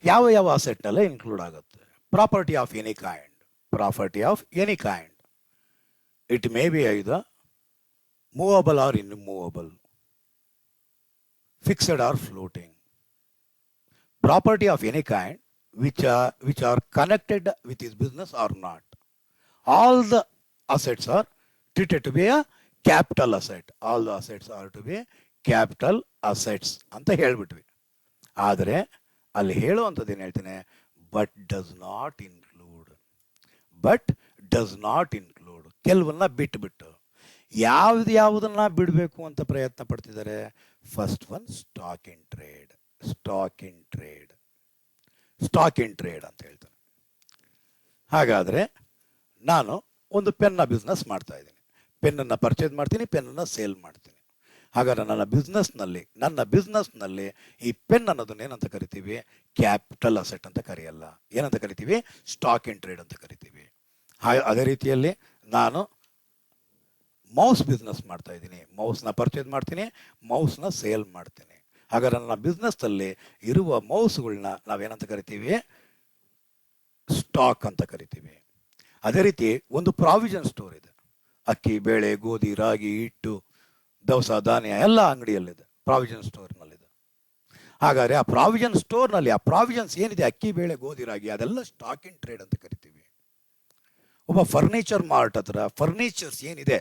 ಯಾವ ಅಸೆಟ್ನೆಲ್ಲ ಇನ್ಕ್ಲೂಡ್ ಆಗುತ್ತೆ. Property of any kind. Property of any kind it may be either movable or immovable, fixed or floating. Property of any kind which are connected with his business or not. All the assets are treated to be a capital asset. All the assets are to be capital assets ಅಂತ ಹೇಳ್ಬಿಟ್ವಿ. ಆದರೆ ಅಲ್ಲಿ ಹೇಳುವಂಥದ್ದು ಏನು ಹೇಳ್ತೀನಿ, ಬಟ್ ಡಸ್ ನಾಟ್ ಇನ್ಕ್ಲೂಡ್ ಕೆಲವನ್ನ ಬಿಟ್ಟು ಯಾವುದನ್ನ ಬಿಡಬೇಕು ಅಂತ ಪ್ರಯತ್ನ ಪಡ್ತಿದ್ದಾರೆ. First one stock in trade ಅಂತ ಹೇಳ್ತಾರೆ. ಹಾಗಾದರೆ ನಾನು ಒಂದು ಪೆನ್ನ ಬಿಸ್ನೆಸ್ ಮಾಡ್ತಾ ಇದ್ದೀನಿ. ಪೆನ್ನನ್ನು ಪರ್ಚೇಸ್ ಮಾಡ್ತೀನಿ, ಪೆನ್ನನ್ನು ಸೇಲ್ ಮಾಡ್ತೀನಿ. ಹಾಗಾದ್ರೆ ನನ್ನ ಬಿಸ್ನೆಸ್ನಲ್ಲಿ ಈ ಪೆನ್ ಅನ್ನೋದನ್ನ ಏನಂತ ಕರಿತೀವಿ, ಕ್ಯಾಪಿಟಲ್ ಅಸೆಟ್ ಅಂತ ಕರೆಯಲ್ಲ. ಏನಂತ ಕರಿತೀವಿ, ಸ್ಟಾಕ್ ಇನ್ ಟ್ರೇಡ್ ಅಂತ ಕರಿತೀವಿ. ಅದೇ ರೀತಿಯಲ್ಲಿ ನಾನು ಮೌಸ್ ಬಿಸ್ನೆಸ್ ಮಾಡ್ತಾ ಇದ್ದೀನಿ, ಮೌಸ್ನ ಪರ್ಚೇಸ್ ಮಾಡ್ತೀನಿ, ಮೌಸ್ನ ಸೇಲ್ ಮಾಡ್ತೀನಿ. ಹಾಗಾದ್ರೆ ನನ್ನ ಬಿಸ್ನೆಸ್ನಲ್ಲಿ ಇರುವ ಮೌಸ್ಗಳನ್ನ ನಾವೇನಂತ ಕರಿತೀವಿ, ಸ್ಟಾಕ್ ಅಂತ ಕರಿತೀವಿ. ಅದೇ ರೀತಿ ಒಂದು ಪ್ರಾವಿಷನ್ ಸ್ಟೋರ್ ಇದೆ. ಅಕ್ಕಿ, ಬೇಳೆ, ಗೋಧಿ, ರಾಗಿ, ಹಿಟ್ಟು, ದವಸ ಧಾನ್ಯ ಎಲ್ಲ ಅಂಗಡಿಯಲ್ಲಿದೆ, ಪ್ರಾವಿಷನ್ ಸ್ಟೋರ್ನಲ್ಲಿದೆ. ಹಾಗಾದರೆ ಆ ಪ್ರಾವಿಷನ್ ಸ್ಟೋರ್ನಲ್ಲಿ ಆ ಪ್ರಾವಿಷನ್ಸ್ ಏನಿದೆ, ಅಕ್ಕಿ, ಬೇಳೆ, ಗೋಧಿ, ರಾಗಿ, ಅದೆಲ್ಲ ಸ್ಟಾಕ್ ಇನ್ ಟ್ರೇಡ್ ಅಂತ ಕರಿತೀವಿ. ಒಬ್ಬ ಫರ್ನಿಚರ್ ಮಾರ್ಟ್ ಹತ್ರ ಫರ್ನಿಚರ್ಸ್ ಏನಿದೆ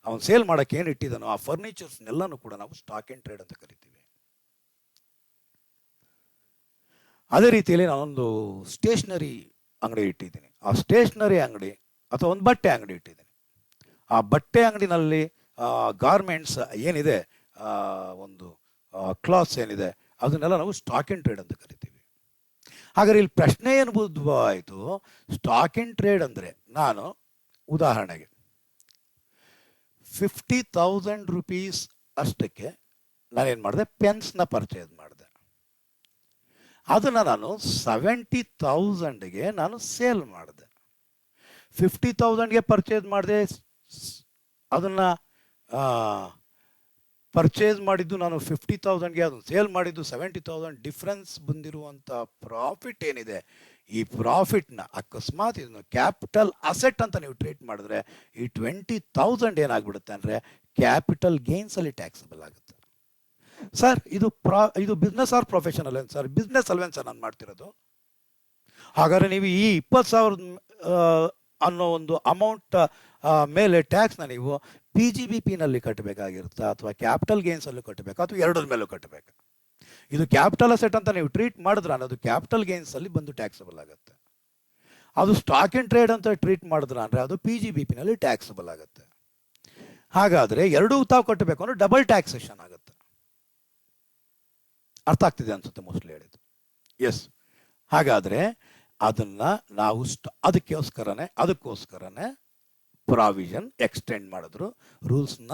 ಅವನು ಸೇಲ್ ಮಾಡೋಕ್ಕೆ ಏನು ಇಟ್ಟಿದ್ದಾನೋ ಆ ಫರ್ನಿಚರ್ಸ್ನೆಲ್ಲನೂ ಕೂಡ ನಾವು ಸ್ಟಾಕ್ ಇನ್ ಟ್ರೇಡ್ ಅಂತ ಕರಿತೀವಿ. ಅದೇ ರೀತಿಯಲ್ಲಿ ನಾನೊಂದು ಸ್ಟೇಷ್ನರಿ ಅಂಗಡಿ ಇಟ್ಟಿದ್ದೀನಿ. ಆ ಸ್ಟೇಷ್ನರಿ ಅಂಗಡಿ ಅಥವಾ ಒಂದು ಬಟ್ಟೆ ಅಂಗಡಿ ಇಟ್ಟಿದ್ದೀನಿ. ಆ ಬಟ್ಟೆ ಅಂಗಡಿನಲ್ಲಿ ಗಾರ್ಮೆಂಟ್ಸ್ ಏನಿದೆ, ಒಂದು ಕ್ಲಾತ್ಸ್ ಏನಿದೆ, ಅದನ್ನೆಲ್ಲ ನಾವು ಸ್ಟಾಕ್ ಇನ್ ಟ್ರೇಡ್ ಅಂತ ಕರಿತೀವಿ. ಹಾಗಾದ್ರೆ ಇಲ್ಲಿ ಪ್ರಶ್ನೆ ಏನು ಉದ್ಭವ ಆಯಿತು? ಸ್ಟಾಕ್ ಇನ್ ಟ್ರೇಡ್ ಅಂದರೆ ನಾನು ಉದಾಹರಣೆಗೆ 50,000 ರೂಪೀಸ್ ಅಷ್ಟಕ್ಕೆ ನಾನೇನು ಮಾಡಿದೆ, ಪೆನ್ಸ್ನ ಪರ್ಚೇಸ್ ಮಾಡಿದೆ. ಅದನ್ನು ನಾನು 70,000ಗೆ ನಾನು ಸೇಲ್ ಮಾಡಿದೆ. 50,000ಗೆ ಪರ್ಚೇಸ್ ಮಾಡಿದೆ, ಅದನ್ನು ಪರ್ಚೇಸ್ ಮಾಡಿದ್ದು ನಾನು 50,000ಗೆ, ಅದನ್ನು ಸೇಲ್ ಮಾಡಿದ್ದು 70,000. ಡಿಫ್ರೆನ್ಸ್ ಬಂದಿರುವಂಥ ಪ್ರಾಫಿಟ್ ಏನಿದೆ, ಈ ಪ್ರಾಫಿಟ್ನ ಅಕಸ್ಮಾತ್ ಇದನ್ನು ಕ್ಯಾಪಿಟಲ್ ಅಸೆಟ್ ಅಂತ ನೀವು ಟ್ರೀಟ್ ಮಾಡಿದ್ರೆ ಈ 20,000 ಏನಾಗ್ಬಿಡುತ್ತೆ ಅಂದರೆ ಕ್ಯಾಪಿಟಲ್ ಗೇನ್ಸಲ್ಲಿ ಟ್ಯಾಕ್ಸಬಲ್ ಆಗುತ್ತೆ. ಸರ್ ಇದು ಬಿಸ್ನೆಸ್ ಆರ್ ಪ್ರೊಫೆಷನಲ್ ಏನು ಸರ್? ಬಿಸ್ನೆಸ್ ಅಲ್ವೇನು ಸರ್ ನಾನು ಮಾಡ್ತಿರೋದು? ಹಾಗಾದರೆ ನೀವು ಈ 20,000 ಅನ್ನೋ ಒಂದು ಅಮೌಂಟ್ ಮೇಲೆ ಟ್ಯಾಕ್ಸ್ನ ನೀವು PGBPನಲ್ಲಿ ಕಟ್ಟಬೇಕಾಗಿರುತ್ತಾ ಅಥವಾ ಕ್ಯಾಪಿಟಲ್ ಗೇನ್ಸಲ್ಲೂ ಕಟ್ಟಬೇಕಾ ಅಥವಾ ಎರಡರ ಮೇಲೂ ಕಟ್ಟಬೇಕಾ? ಇದು ಕ್ಯಾಪಿಟಲ್ ಅಸೆಟ್ ಅಂತ ನೀವು ಟ್ರೀಟ್ ಮಾಡಿದ್ರೆ ಅನ್ನೋದು ಕ್ಯಾಪಿಟಲ್ ಗೇನ್ಸಲ್ಲಿ ಬಂದು ಟ್ಯಾಕ್ಸಬಲ್ ಆಗುತ್ತೆ. ಅದು ಸ್ಟಾಕ್ ಇನ್ ಟ್ರೇಡ್ ಅಂತ ಟ್ರೀಟ್ ಮಾಡಿದ್ರೆ ಅಂದರೆ ಅದು PGBPನಲ್ಲಿ ಟ್ಯಾಕ್ಸಬಲ್ ಆಗುತ್ತೆ. ಹಾಗಾದರೆ ಎರಡೂ ತಾವು ಕಟ್ಟಬೇಕು ಅಂದರೆ ಡಬಲ್ ಟ್ಯಾಕ್ಸೇಷನ್ ಆಗುತ್ತೆ. ಅರ್ಥ ಆಗ್ತಿದೆ ಅನ್ಸುತ್ತೆ ಮೋಸ್ಟ್ಲಿ ಹೇಳಿದ್ದು. ಎಸ್, ಹಾಗಾದರೆ ಅದನ್ನು ನಾವು ಅದಕ್ಕೋಸ್ಕರನೇ ಪ್ರಾವಿಷನ್ ಎಕ್ಸ್ಟೆಂಡ್ ಮಾಡಿದ್ರು, ರೂಲ್ಸ್ನ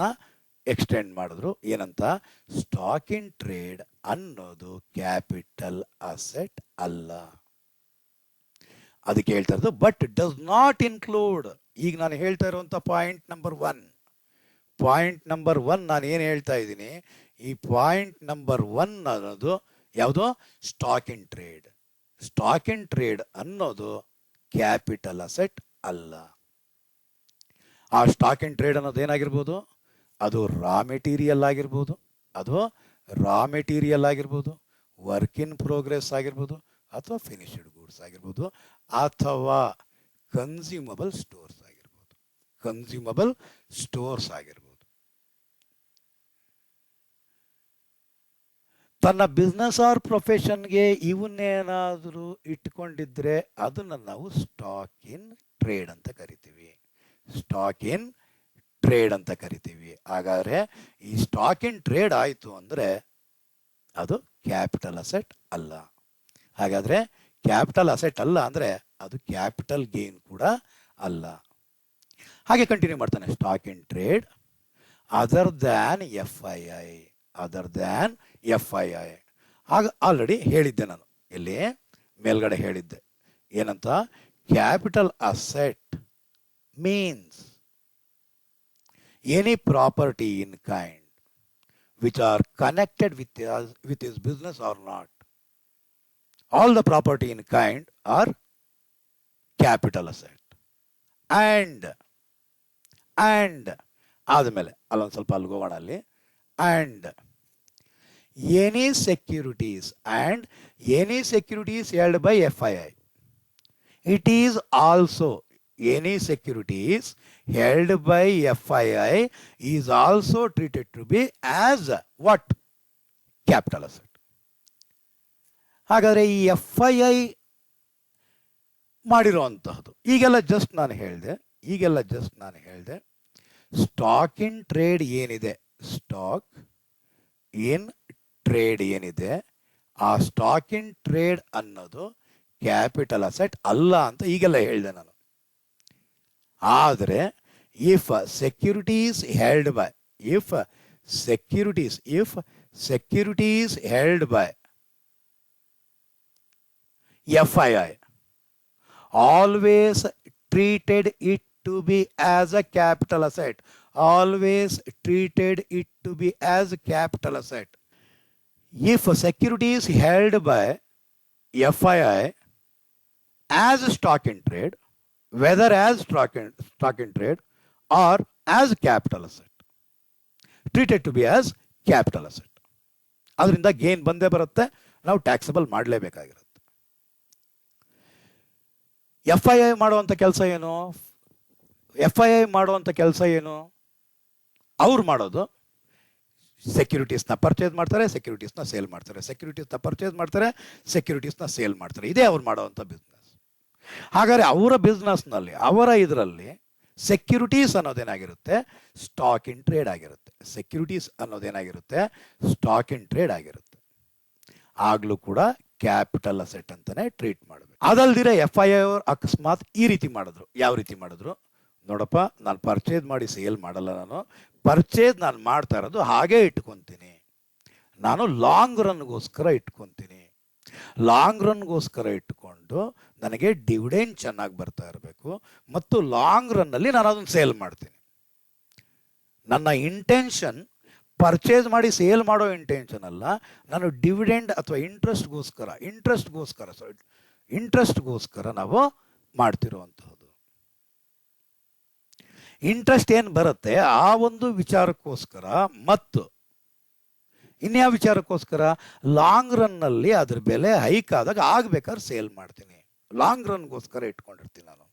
ಎಕ್ಸ್ಟೆಂಡ್ ಮಾಡಿದ್ರು. ಏನಂತ? ಸ್ಟಾಕ್ ಇನ್ ಟ್ರೇಡ್ ಅನ್ನೋದು ಕ್ಯಾಪಿಟಲ್ ಅಸೆಟ್ ಅಲ್ಲ. ಅದಕ್ಕೆ ಹೇಳ್ತಾ ಇರೋದು ಬಟ್ ಡಸ್ ನಾಟ್ ಇನ್ಕ್ಲೂಡ್. ಈಗ ನಾನು ಹೇಳ್ತಾ ಇರುವಂಥ ಪಾಯಿಂಟ್ ನಂಬರ್ 1 ನಾನು ಏನು ಹೇಳ್ತಾ ಇದ್ದೀನಿ, ಈ ಪಾಯಿಂಟ್ ನಂಬರ್ 1 ಅನ್ನೋದು ಯಾವುದು? Stock in trade. Stock in trade ಅನ್ನೋದು ಕ್ಯಾಪಿಟಲ್ ಅಸೆಟ್ ಅಲ್ಲ. ಆ ಸ್ಟಾಕ್ ಇನ್ ಟ್ರೇಡ್ ಅನ್ನೋದು ಏನಾಗಿರ್ಬೋದು? ಅದು ರಾ ಮೆಟೀರಿಯಲ್ ಆಗಿರ್ಬೋದು, ವರ್ಕ್ ಇನ್ ಪ್ರೋಗ್ರೆಸ್ ಆಗಿರ್ಬೋದು, ಅಥವಾ ಫಿನಿಶ್ಡ್ ಗೂಡ್ಸ್ ಆಗಿರ್ಬೋದು, ಅಥವಾ ಕನ್ಸ್ಯೂಮಬಲ್ ಸ್ಟೋರ್ಸ್ ಆಗಿರ್ಬೋದು. ತನ್ನ ಬಿಸ್ನೆಸ್ ಆರ್ ಪ್ರೊಫೆಷನ್ಗೆ ಇವನ್ನೇನಾದರೂ ಇಟ್ಕೊಂಡಿದ್ರೆ ಅದನ್ನು ನಾವು ಸ್ಟಾಕ್ ಇನ್ ಟ್ರೇಡ್ ಅಂತ ಕರಿತೀವಿ. ಹಾಗಾದರೆ ಈ ಸ್ಟಾಕ್ ಇನ್ ಟ್ರೇಡ್ ಆಯಿತು ಅಂದರೆ ಅದು ಕ್ಯಾಪಿಟಲ್ ಅಸೆಟ್ ಅಲ್ಲ. ಹಾಗಾದರೆ ಕ್ಯಾಪಿಟಲ್ ಅಸೆಟ್ ಅಲ್ಲ ಅಂದರೆ ಅದು ಕ್ಯಾಪಿಟಲ್ ಗೇನ್ ಕೂಡ ಅಲ್ಲ. ಹಾಗೆ ಕಂಟಿನ್ಯೂ ಮಾಡ್ತಾನೆ. Stock in trade other than F I I. ಆಗ ಆಲ್ರೆಡಿ ಹೇಳಿದ್ದೆ ನಾನು, ಇಲ್ಲಿ ಮೇಲ್ಗಡೆ ಹೇಳಿದ್ದೆ. ಏನಂತ? Capital asset means any property in kind which are connected with his business or not. All the property in kind are capital asset. And ಆದಮೇಲೆ ಅಲ್ಲೊಂದು ಸ್ವಲ್ಪ ಅಲ್ಲಿಗೆ ಹೋಗೋಣ. ಅಲ್ಲಿ and any securities held by FII. It is also any securities held by FII is also treated to be as what? Capital asset. ಹಾಗಾದರೆ ಈ FII ಮಾಡಿರುವಂತಹದ್ದು ಈಗೆಲ್ಲ ಜಸ್ಟ್ ನಾನು ಹೇಳಿದೆ. ಸ್ಟಾಕ್ ಇನ್ ಟ್ರೇಡ್ ಏನಿದೆ, ಆ ಸ್ಟಾಕ್ ಇನ್ ಟ್ರೇಡ್ ಅನ್ನೋದು ಕ್ಯಾಪಿಟಲ್ ಅಸೆಟ್ ಅಲ್ಲ ಅಂತ ಈಗೆಲ್ಲ ಹೇಳಿದೆ ನಾನು. ಆದರೆ if securities held by FII always treated it to be as a capital asset. If securities held by FII as stock in trade, whether as stock in trade or as capital asset, treated to be as capital asset, ಅದರಿಂದ ಗೇನ್ ಬಂದೇ ಬರುತ್ತೆ, ನಾವು ಟ್ಯಾಕ್ಸಬಲ್ ಮಾಡಲೇಬೇಕಾಗಿರುತ್ತೆ. FII ಮಾಡುವಂಥ ಕೆಲಸ ಏನು? ಅವ್ರು ಮಾಡೋದು ಸೆಕ್ಯೂರಿಟೀಸ್ನ ಪರ್ಚೇಸ್ ಮಾಡ್ತಾರೆ, ಸೆಕ್ಯೂರಿಟೀಸ್ನ ಸೇಲ್ ಮಾಡ್ತಾರೆ, ಸೆಕ್ಯೂರಿಟೀಸ್ನ ಪರ್ಚೇಸ್ ಮಾಡ್ತಾರೆ, ಸೆಕ್ಯೂರಿಟೀಸ್ನ ಸೇಲ್ ಮಾಡ್ತಾರೆ. ಇದೇ ಅವ್ರು ಮಾಡೋವಂಥ ಬಿಸ್ನೆಸ್. ಹಾಗಾದರೆ ಅವರ ಬಿಸ್ನೆಸ್ನಲ್ಲಿ, ಅವರ ಇದರಲ್ಲಿ ಸೆಕ್ಯೂರಿಟೀಸ್ ಅನ್ನೋದೇನಾಗಿರುತ್ತೆ, ಸ್ಟಾಕ್ ಇನ್ ಟ್ರೇಡ್ ಆಗಿರುತ್ತೆ. ಸೆಕ್ಯೂರಿಟೀಸ್ ಅನ್ನೋದೇನಾಗಿರುತ್ತೆ, ಸ್ಟಾಕ್ ಇನ್ ಟ್ರೇಡ್ ಆಗಿರುತ್ತೆ. ಆಗಲೂ ಕೂಡ ಕ್ಯಾಪಿಟಲ್ ಅಸೆಟ್ ಅಂತಾನೆ ಟ್ರೀಟ್ ಮಾಡಬೇಕು. ಅದಲ್ದಿರ FII ಅವರು ಅಕಸ್ಮಾತ್ ಈ ರೀತಿ ಮಾಡಿದ್ರು. ಯಾವ ರೀತಿ ಮಾಡಿದ್ರು, ನೋಡಪ್ಪ ನಾನು ಪರ್ಚೇಸ್ ಮಾಡಿ ಸೇಲ್ ಮಾಡಲ್ಲ, ನಾನು ಪರ್ಚೇಸ್ ನಾನು ಮಾಡ್ತಾ ಇರೋದು ಹಾಗೇ ಇಟ್ಕೊತೀನಿ, ನಾನು ಲಾಂಗ್ ರನ್ಗೋಸ್ಕರ ಇಟ್ಕೊತೀನಿ. ಲಾಂಗ್ ರನ್ಗೋಸ್ಕರ ಇಟ್ಕೊಂಡು ನನಗೆ ಡಿವಿಡೆಂಡ್ ಚೆನ್ನಾಗಿ ಬರ್ತಾ ಇರಬೇಕು ಮತ್ತು ಲಾಂಗ್ ರನ್ನಲ್ಲಿ ನಾನು ಅದನ್ನು ಸೇಲ್ ಮಾಡ್ತೀನಿ. ನನ್ನ ಇಂಟೆನ್ಷನ್ ಪರ್ಚೇಸ್ ಮಾಡಿ ಸೇಲ್ ಮಾಡೋ ಇಂಟೆನ್ಷನ್ ಅಲ್ಲ, ನಾನು ಡಿವಿಡೆಂಡ್ ಅಥವಾ ಇಂಟ್ರೆಸ್ಟ್ಗೋಸ್ಕರ ನಾವು ಮಾಡ್ತಿರುವಂತಹದ್ದು. ಇಂಟ್ರೆಸ್ಟ್ ಏನು ಬರುತ್ತೆ ಆ ಒಂದು ವಿಚಾರಕ್ಕೋಸ್ಕರ ಮತ್ತು ಇನ್ಯಾವ ವಿಚಾರಕ್ಕೋಸ್ಕರ, ಲಾಂಗ್ ರನ್ನಲ್ಲಿ ಅದ್ರ ಬೆಲೆ ಹೈಕ್ ಆದಾಗ ಆಗ್ಬೇಕಾದ್ರೆ ಸೇಲ್ ಮಾಡ್ತೀನಿ, ಲಾಂಗ್ ರನ್ಗೋಸ್ಕರ ಇಟ್ಕೊಂಡಿರ್ತೀನಿ ನಾನು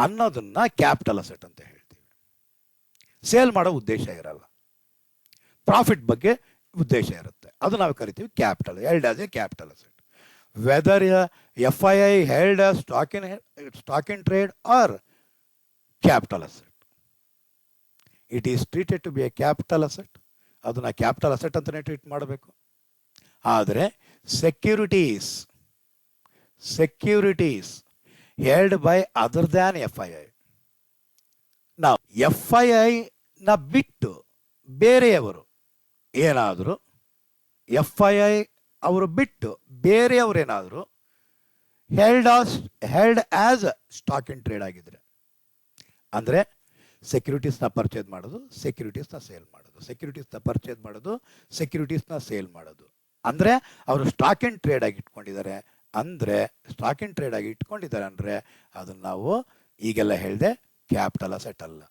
ಅನ್ನೋದನ್ನ ಕ್ಯಾಪಿಟಲ್ ಅಸೆಟ್ ಅಂತ ಹೇಳ್ತೀವಿ. ಸೇಲ್ ಮಾಡೋ ಉದ್ದೇಶ ಇರಲ್ಲ, ಪ್ರಾಫಿಟ್ ಬಗ್ಗೆ ಉದ್ದೇಶ ಇರುತ್ತೆ, ಅದು ನಾವು ಕರಿತೀವಿ capital, held as a capital asset. Whether FII held as stock in trade or capital asset, it is treated to be a capital asset. ಅದನ್ನ ಕ್ಯಾಪಿಟಲ್ ಅಸೆಟ್ ಅಂತಲೇ ಟ್ರೀಟ್ ಮಾಡಬೇಕು. ಆದರೆ securities held by other than FII, ನಾವು FII ನ ಬಿಟ್ಟು ಬೇರೆಯವರು ಏನಾದರೂ, FII ಅವರು ಬಿಟ್ಟು ಬೇರೆಯವರೇನಾದರೂ held as stock in trade ಆಗಿದ್ರೆ, ಅಂದರೆ ಸೆಕ್ಯೂರಿಟೀಸ್ನ ಪರ್ಚೇಸ್ ಮಾಡೋದು, ಸೆಕ್ಯೂರಿಟೀಸ್ನ ಸೇಲ್ ಮಾಡೋದು, ಸೆಕ್ಯೂರಿಟೀಸ್ನ ಪರ್ಚೇಸ್ ಮಾಡೋದು, ಸೆಕ್ಯೂರಿಟೀಸ್ನ ಸೇಲ್ ಮಾಡೋದು, ಅಂದರೆ ಅವರು ಸ್ಟಾಕ್ ಇನ್ ಟ್ರೇಡ್ ಆಗಿ ಇಟ್ಕೊಂಡಿದ್ದಾರೆ. ಅಂದರೆ ಅದನ್ನು ನಾವು ಈಗೆಲ್ಲ ಹೇಳಿದೆ ಕ್ಯಾಪಿಟಲ್ ಅಸೆಟ್ ಅಲ್ಲ.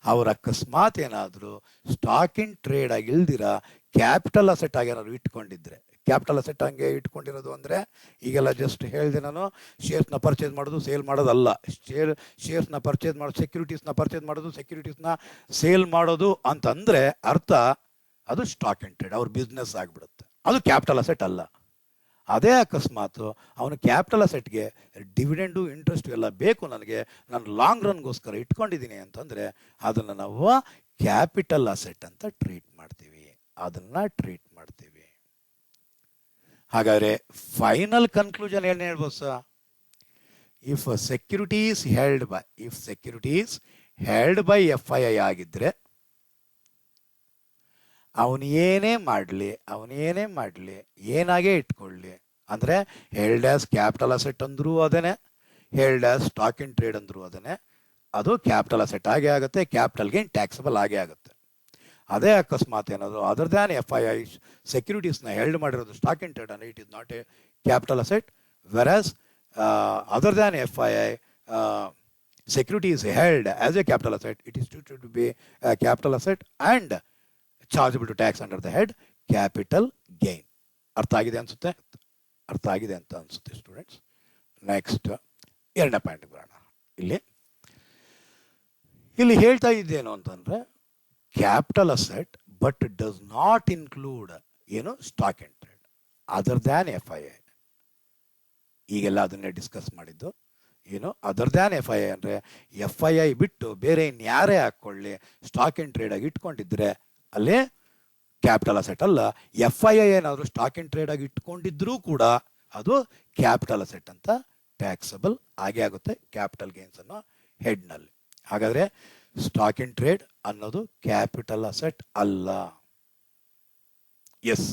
ಅವ್ರ ಅಕಸ್ಮಾತ್ ಏನಾದರೂ ಸ್ಟಾಕ್ ಇನ್ ಟ್ರೇಡ್ ಆಗಿ ಇಲ್ದಿರ ಕ್ಯಾಪಿಟಲ್ ಅಸೆಟ್ ಆಗಿ ಏನಾದ್ರು ಇಟ್ಕೊಂಡಿದ್ರೆ, ಕ್ಯಾಪಿಟಲ್ ಅಸೆಟ್ ಹಂಗೆ ಇಟ್ಕೊಂಡಿರೋದು ಅಂದರೆ ಈಗೆಲ್ಲ ಜಸ್ಟ್ ಹೇಳಿದೆ ನಾನು, ಶೇರ್ಸ್ನ ಪರ್ಚೇಸ್ ಮಾಡೋದು ಸೇಲ್ ಮಾಡೋದಲ್ಲ. ಶೇರ್ಸ್ನ ಪರ್ಚೇಸ್ ಮಾಡೋದು, ಸೆಕ್ಯೂರಿಟೀಸ್ನ ಪರ್ಚೇಸ್ ಮಾಡೋದು, ಸೆಕ್ಯೂರಿಟೀಸ್ನ ಸೇಲ್ ಮಾಡೋದು ಅಂತಂದರೆ ಅರ್ಥ ಅದು ಸ್ಟಾಕ್ ಇನ್ ಟ್ರೇಡ್, ಅವ್ರ ಬಿಸ್ನೆಸ್ ಆಗಿಬಿಡುತ್ತೆ, ಅದು ಕ್ಯಾಪಿಟಲ್ ಅಸೆಟ್ ಅಲ್ಲ. ಅದೇ ಅಕಸ್ಮಾತು ಅವನು ಕ್ಯಾಪಿಟಲ್ ಅಸೆಟ್ಗೆ ಡಿವಿಡೆಂಡು ಇಂಟ್ರೆಸ್ಟ್ ಎಲ್ಲ ಬೇಕು, ನನಗೆ ನಾನು ಲಾಂಗ್ ರನ್ಗೋಸ್ಕರ ಇಟ್ಕೊಂಡಿದ್ದೀನಿ ಅಂತಂದರೆ ಅದನ್ನು ನಾವು ಕ್ಯಾಪಿಟಲ್ ಅಸೆಟ್ ಅಂತ ಟ್ರೀಟ್ ಮಾಡ್ತೀವಿ. ಹಾಗಾದರೆ ಫೈನಲ್ ಕನ್ಕ್ಲೂಷನ್ ಏನು ಹೇಳ್ಬೋದು sir, if securities held by FII ಆಗಿದ್ರೆ ಅವನು ಏನೇ ಮಾಡಲಿ ಏನಾಗೇ ಇಟ್ಕೊಳ್ಳಿ, ಅಂದರೆ ಹೆಲ್ಡ್ ಆಸ್ ಕ್ಯಾಪಿಟಲ್ ಅಸೆಟ್ ಅಂದರೂ ಅದೇನೆ, held as stock in trade ಅಂದರೂ ಅದೇನೆ, ಅದು ಕ್ಯಾಪಿಟಲ್ ಅಸೆಟ್ ಆಗೇ ಆಗುತ್ತೆ, ಕ್ಯಾಪಿಟಲ್ ಗೇನ್ ಟ್ಯಾಕ್ಸಬಲ್ ಆಗೇ ಆಗುತ್ತೆ. ಅದೇ ಅಕಸ್ಮಾತ್ ಏನಾದರೂ ಅದರ್ ದ್ಯಾನ್ FII ಸೆಕ್ಯೂರಿಟೀಸ್ನ ಹೆಲ್ಡ್ ಮಾಡಿರೋದು ಸ್ಟಾಕ್ ಇನ್ ಟ್ರೇಡ್ ಅಂದರೆ it is not a capital asset, whereas other than FII securities held as a capital asset, it is treated to be a capital asset and chargeable to tax under the head capital gain. ಅರ್ಥ ಆಗಿದೆ ಅಂತ ಅನ್ಸುತ್ತೆ ಸ್ಟೂಡೆಂಟ್ಸ್. ನೆಕ್ಸ್ಟ್ ಎರಡನೇ ಪಾಯಿಂಟ್ ಬರೋಣ. ಇಲ್ಲಿ ಹೇಳ್ತಾ ಇದ್ದೇನು ಅಂತಂದ್ರೆ capital asset but does not include stock in trade other than FII. ಈಗೆಲ್ಲ ಅದನ್ನೇ ಡಿಸ್ಕಸ್ ಮಾಡಿದ್ದು. ಅದರ್ ದ್ಯಾನ್ FII ಅಂದರೆ FII ಬಿಟ್ಟು ಬೇರೆ ಇನ್ಯಾರೇ ಹಾಕ್ಕೊಳ್ಳಿ, ಸ್ಟಾಕ್ ಇನ್ ಟ್ರೇಡ್ ಆಗಿ ಇಟ್ಕೊಂಡಿದ್ರೆ ಅಲ್ಲೇ ಕ್ಯಾಪಿಟಲ್ ಅಸೆಟ್ ಅಲ್ಲ. FII ಏನಾದರೂ ಸ್ಟಾಕ್ ಇನ್ ಟ್ರೇಡ್ ಆಗಿ ಇಟ್ಕೊಂಡಿದ್ರೂ ಕೂಡ ಅದು ಕ್ಯಾಪಿಟಲ್ ಅಸೆಟ್ ಅಂತ ಟ್ಯಾಕ್ಸಬಲ್ ಆಗೇ ಆಗುತ್ತೆ ಕ್ಯಾಪಿಟಲ್ ಗೇನ್ಸ್ ಅನ್ನೋ ಹೆಡ್ನಲ್ಲಿ. ಹಾಗಾದರೆ ಸ್ಟಾಕ್ ಇನ್ ಟ್ರೇಡ್ ಅನ್ನೋದು ಕ್ಯಾಪಿಟಲ್ ಅಸೆಟ್ ಅಲ್ಲ. ಎಸ್.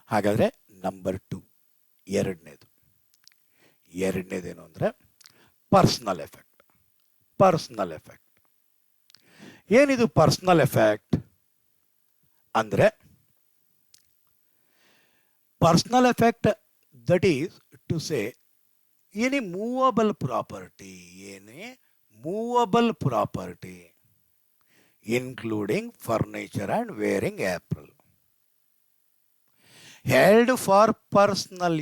ಹಾಗಾದರೆ ನಂಬರ್ 2 ಎರಡನೇದೇನು ಅಂದರೆ ಪರ್ಸನಲ್ ಎಫೆಕ್ಟ್. ಏನಿದು ಪರ್ಸನಲ್ ಎಫೆಕ್ಟ್ ಅಂದರೆ personal effect that is to say any movable property including furniture and wearing apparel held for personal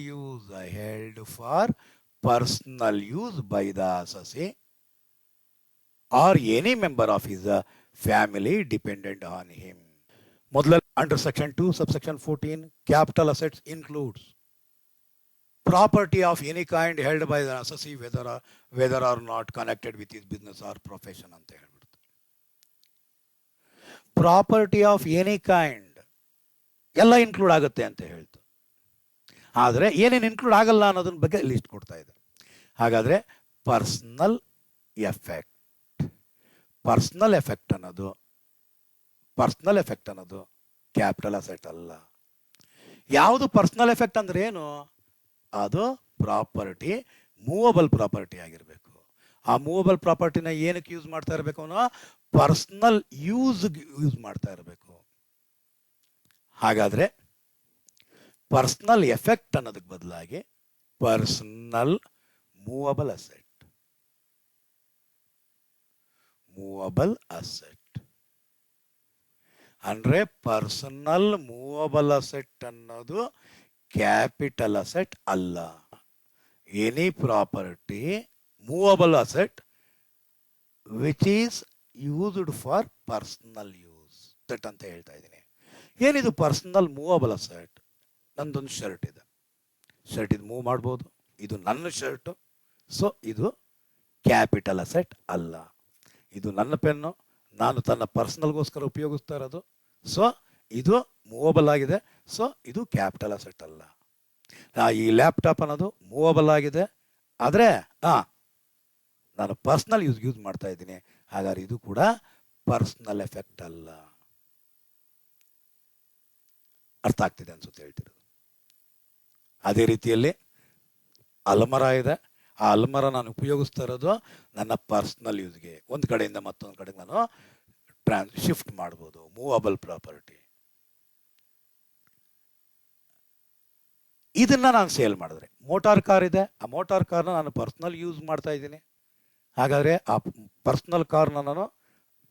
use by the assessee or any member of his family dependent on him. ಮೊದಲ under section 2 subsection 14 capital assets includes property of any kind held by the assessee whether or not connected with his business or profession ಅಂತ ಹೇಳ್ಬಿಡ್ತು. ಪ್ರಾಪರ್ಟಿ ಆಫ್ ಎನಿ ಕೈಂಡ್ ಎಲ್ಲ ಇನ್ಕ್ಲೂಡ್ ಆಗುತ್ತೆ ಅಂತ ಹೇಳ್ತು. ಆದರೆ ಏನೇನು ಇನ್ಕ್ಲೂಡ್ ಆಗಲ್ಲ ಅನ್ನೋದ್ರ ಬಗ್ಗೆ ಲಿಸ್ಟ್ ಕೊಡ್ತಾ ಇದೆ. ಹಾಗಾದರೆ ಪರ್ಸನಲ್ ಎಫೆಕ್ಟ್ ಅನ್ನೋದು ಕ್ಯಾಪಿಟಲ್ ಅಸೆಟ್ ಅಲ್ಲ. ಯಾವುದು ಪರ್ಸನಲ್ ಎಫೆಕ್ಟ್ ಅಂದ್ರೆ ಏನು? ಅದು ಪ್ರಾಪರ್ಟಿ, ಮೂವಬಲ್ ಪ್ರಾಪರ್ಟಿ ಆಗಿರಬೇಕು. ಆ ಮೂವಬಲ್ ಪ್ರಾಪರ್ಟಿನ ಏನಕ್ಕೆ ಯೂಸ್ ಮಾಡ್ತಾ ಇರಬೇಕು? ಅವನು ಪರ್ಸನಲ್ ಯೂಸ್ ಮಾಡ್ತಾ ಇರಬೇಕು. ಹಾಗಾದ್ರೆ ಪರ್ಸನಲ್ ಎಫೆಕ್ಟ್ ಅನ್ನೋದಕ್ಕೆ ಬದಲಾಗಿ ಪರ್ಸನಲ್ ಮೂವಬಲ್ ಅಸೆಟ್ ಅಂದ್ರೆ ಪರ್ಸನಲ್ ಮೂವಬಲ್ ಅಸೆಟ್ ಅನ್ನೋದು ಕ್ಯಾಪಿಟಲ್ ಅಸೆಟ್ ಅಲ್ಲ. Any property movable asset which is used for personal use ಅಂತ ಹೇಳ್ತಾ ಇದ್ದೀನಿ. ಏನಿದು ಪರ್ಸನಲ್ ಮೂವಬಲ್ ಅಸೆಟ್? ನಂದೊಂದು ಶರ್ಟ್ ಇದೆ, ಇದು ಮೂವ್ ಮಾಡ್ಬೋದು, ಇದು ನನ್ನ ಶರ್ಟು, ಸೊ ಇದು ಕ್ಯಾಪಿಟಲ್ ಅಸೆಟ್ ಅಲ್ಲ. ಇದು ನನ್ನ ಪೆನ್ನು, ನಾನು ತನ್ನ ಪರ್ಸನಲ್ಗೋಸ್ಕರ ಉಪಯೋಗಿಸ್ತಾ ಇರೋದು, ಸೊ ಇದು ಮೂವಬಲ್ ಆಗಿದೆ, ಸೊ ಇದು ಕ್ಯಾಪಿಟಲ್ ಅಸೆಟ್ ಅಲ್ಲ. ಈ ಲ್ಯಾಪ್ಟಾಪ್ ಅನ್ನೋದು ಮೂವಬಲ್ ಆಗಿದೆ, ಆದರೆ ನಾನು ಪರ್ಸನಲ್ ಯೂಸ್ ಮಾಡ್ತಾ ಇದ್ದೀನಿ, ಹಾಗಾದ್ರೆ ಇದು ಕೂಡ ಪರ್ಸನಲ್ ಎಫೆಕ್ಟ್ ಅಲ್ಲ. ಅರ್ಥ ಆಗ್ತಿದೆ ಅನ್ಸುತ್ತೆ ಹೇಳ್ತಿರೋದು. ಅದೇ ರೀತಿಯಲ್ಲಿ ಅಲ್ಮರ ಇದೆ, ಆ ಅಲ್ಮರ ನಾನು ಉಪಯೋಗಿಸ್ತಾ ಇರೋದು ನನ್ನ ಪರ್ಸನಲ್ ಯೂಸ್ಗೆ. ಒಂದು ಕಡೆಯಿಂದ ಮತ್ತೊಂದು ಕಡೆಗೆ ನಾನು ಶಿಫ್ಟ್ ಮಾಡ್ಬೋದು, ಮೂವಬಲ್ ಪ್ರಾಪರ್ಟಿ. ಇದನ್ನ ನಾನು ಸೇಲ್ ಮಾಡಿದ್ರೆ, ಮೋಟಾರ್ ಕಾರ್ ಇದೆ, ಆ ಮೋಟಾರ್ ಕಾರ್ನ ನಾನು ಪರ್ಸನಲ್ ಯೂಸ್ ಮಾಡ್ತಾ ಇದ್ದೀನಿ, ಹಾಗಾದರೆ ಆ ಪರ್ಸನಲ್ ಕಾರ್ನ ನಾನು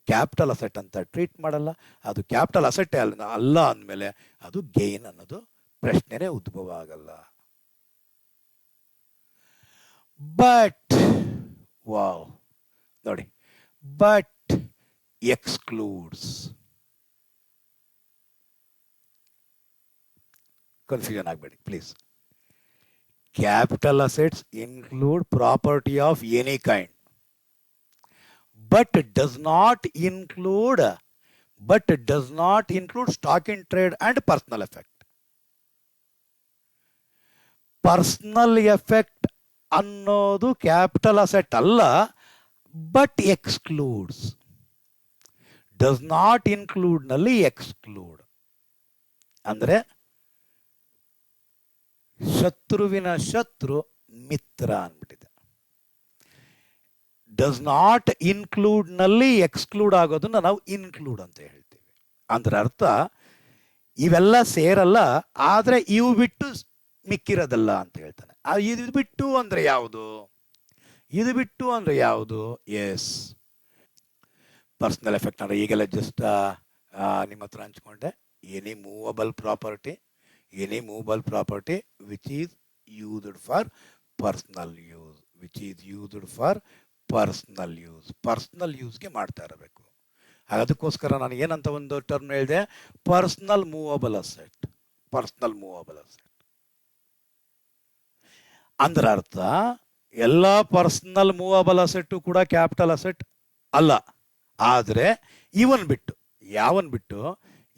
ಕ್ಯಾಪಿಟಲ್ ಅಸೆಟ್ ಅಂತ ಟ್ರೀಟ್ ಮಾಡಲ್ಲ. ಅದು ಕ್ಯಾಪಿಟಲ್ ಅಸೆಟ್ ಅಲ್ಲ ಅಂದಮೇಲೆ ಅದು ಗೇನ್ ಅನ್ನೋದು ಪ್ರಶ್ನೆನೇ ಉದ್ಭವ ಆಗಲ್ಲ. ಬಟ್ ನೋಡಿ, ಬಟ್ ಎಕ್ಸ್ಕ್ಲೂಡ್ಸ್, ಕನ್ಫ್ಯೂಷನ್ ಆಗಬೇಡಿ please. Capital assets include property of any kind, but does not include stock in trade and personal effect. Personal effect ಅನ್ನೋದು ಕ್ಯಾಪಿಟಲ್ ಅಸೆಟ್ ಅಲ್ಲ, but excludes. Does not include ನಲ್ಲಿ ಎಕ್ಸ್ಕ್ಲೂಡ್ ಅಂದ್ರೆ ಶತ್ರುವಿನ ಶತ್ರು ಮಿತ್ರ ಅಂದ್ಬಿಟ್ಟಿದೆ. ಡಸ್ ನಾಟ್ ಇನ್ಕ್ಲೂಡ್ ನಲ್ಲಿ ಎಕ್ಸ್ಕ್ಲೂಡ್ ಆಗೋದನ್ನ ನಾವು ಇನ್ಕ್ಲೂಡ್ ಅಂತ ಹೇಳ್ತೀವಿ. ಅಂದ್ರೆ ಅರ್ಥ ಇವೆಲ್ಲ ಸೇರಲ್ಲ, ಆದ್ರೆ ಇವು ಬಿಟ್ಟು ಮಿಕ್ಕಿರೋದಲ್ಲ ಅಂತ ಹೇಳ್ತಾನೆ. ಇದು ಬಿಟ್ಟು ಅಂದ್ರೆ ಯಾವುದು? ಎಸ್, ಪರ್ಸನಲ್ ಎಫೆಕ್ಟ್ ಅಂದ್ರೆ ಈಗೆಲ್ಲ ಜಸ್ಟ್ ನಿಮ್ಮ ಹತ್ರ ಹಂಚ್ಕೊಂಡೆ. Any movable property which is used for personal ಯೂಸ್ಗೆ ಮಾಡ್ತಾ ಇರಬೇಕು. ಅದಕ್ಕೋಸ್ಕರ ನಾನು ಏನಂತ ಒಂದು ಟರ್ಮ್ ಹೇಳಿದೆ, ಪರ್ಸನಲ್ ಮೂವಬಲ್ ಅಸೆಟ್. ಅಂದ್ರೆ ಅರ್ಥ ಎಲ್ಲ ಪರ್ಸನಲ್ ಮೂವಬಲ್ ಅಸೆಟ್ ಕೂಡ ಕ್ಯಾಪಿಟಲ್ ಅಸೆಟ್ ಅಲ್ಲ. ಆದರೆ ಇವನ್ ಬಿಟ್ಟು, ಯಾವನ್ ಬಿಟ್ಟು,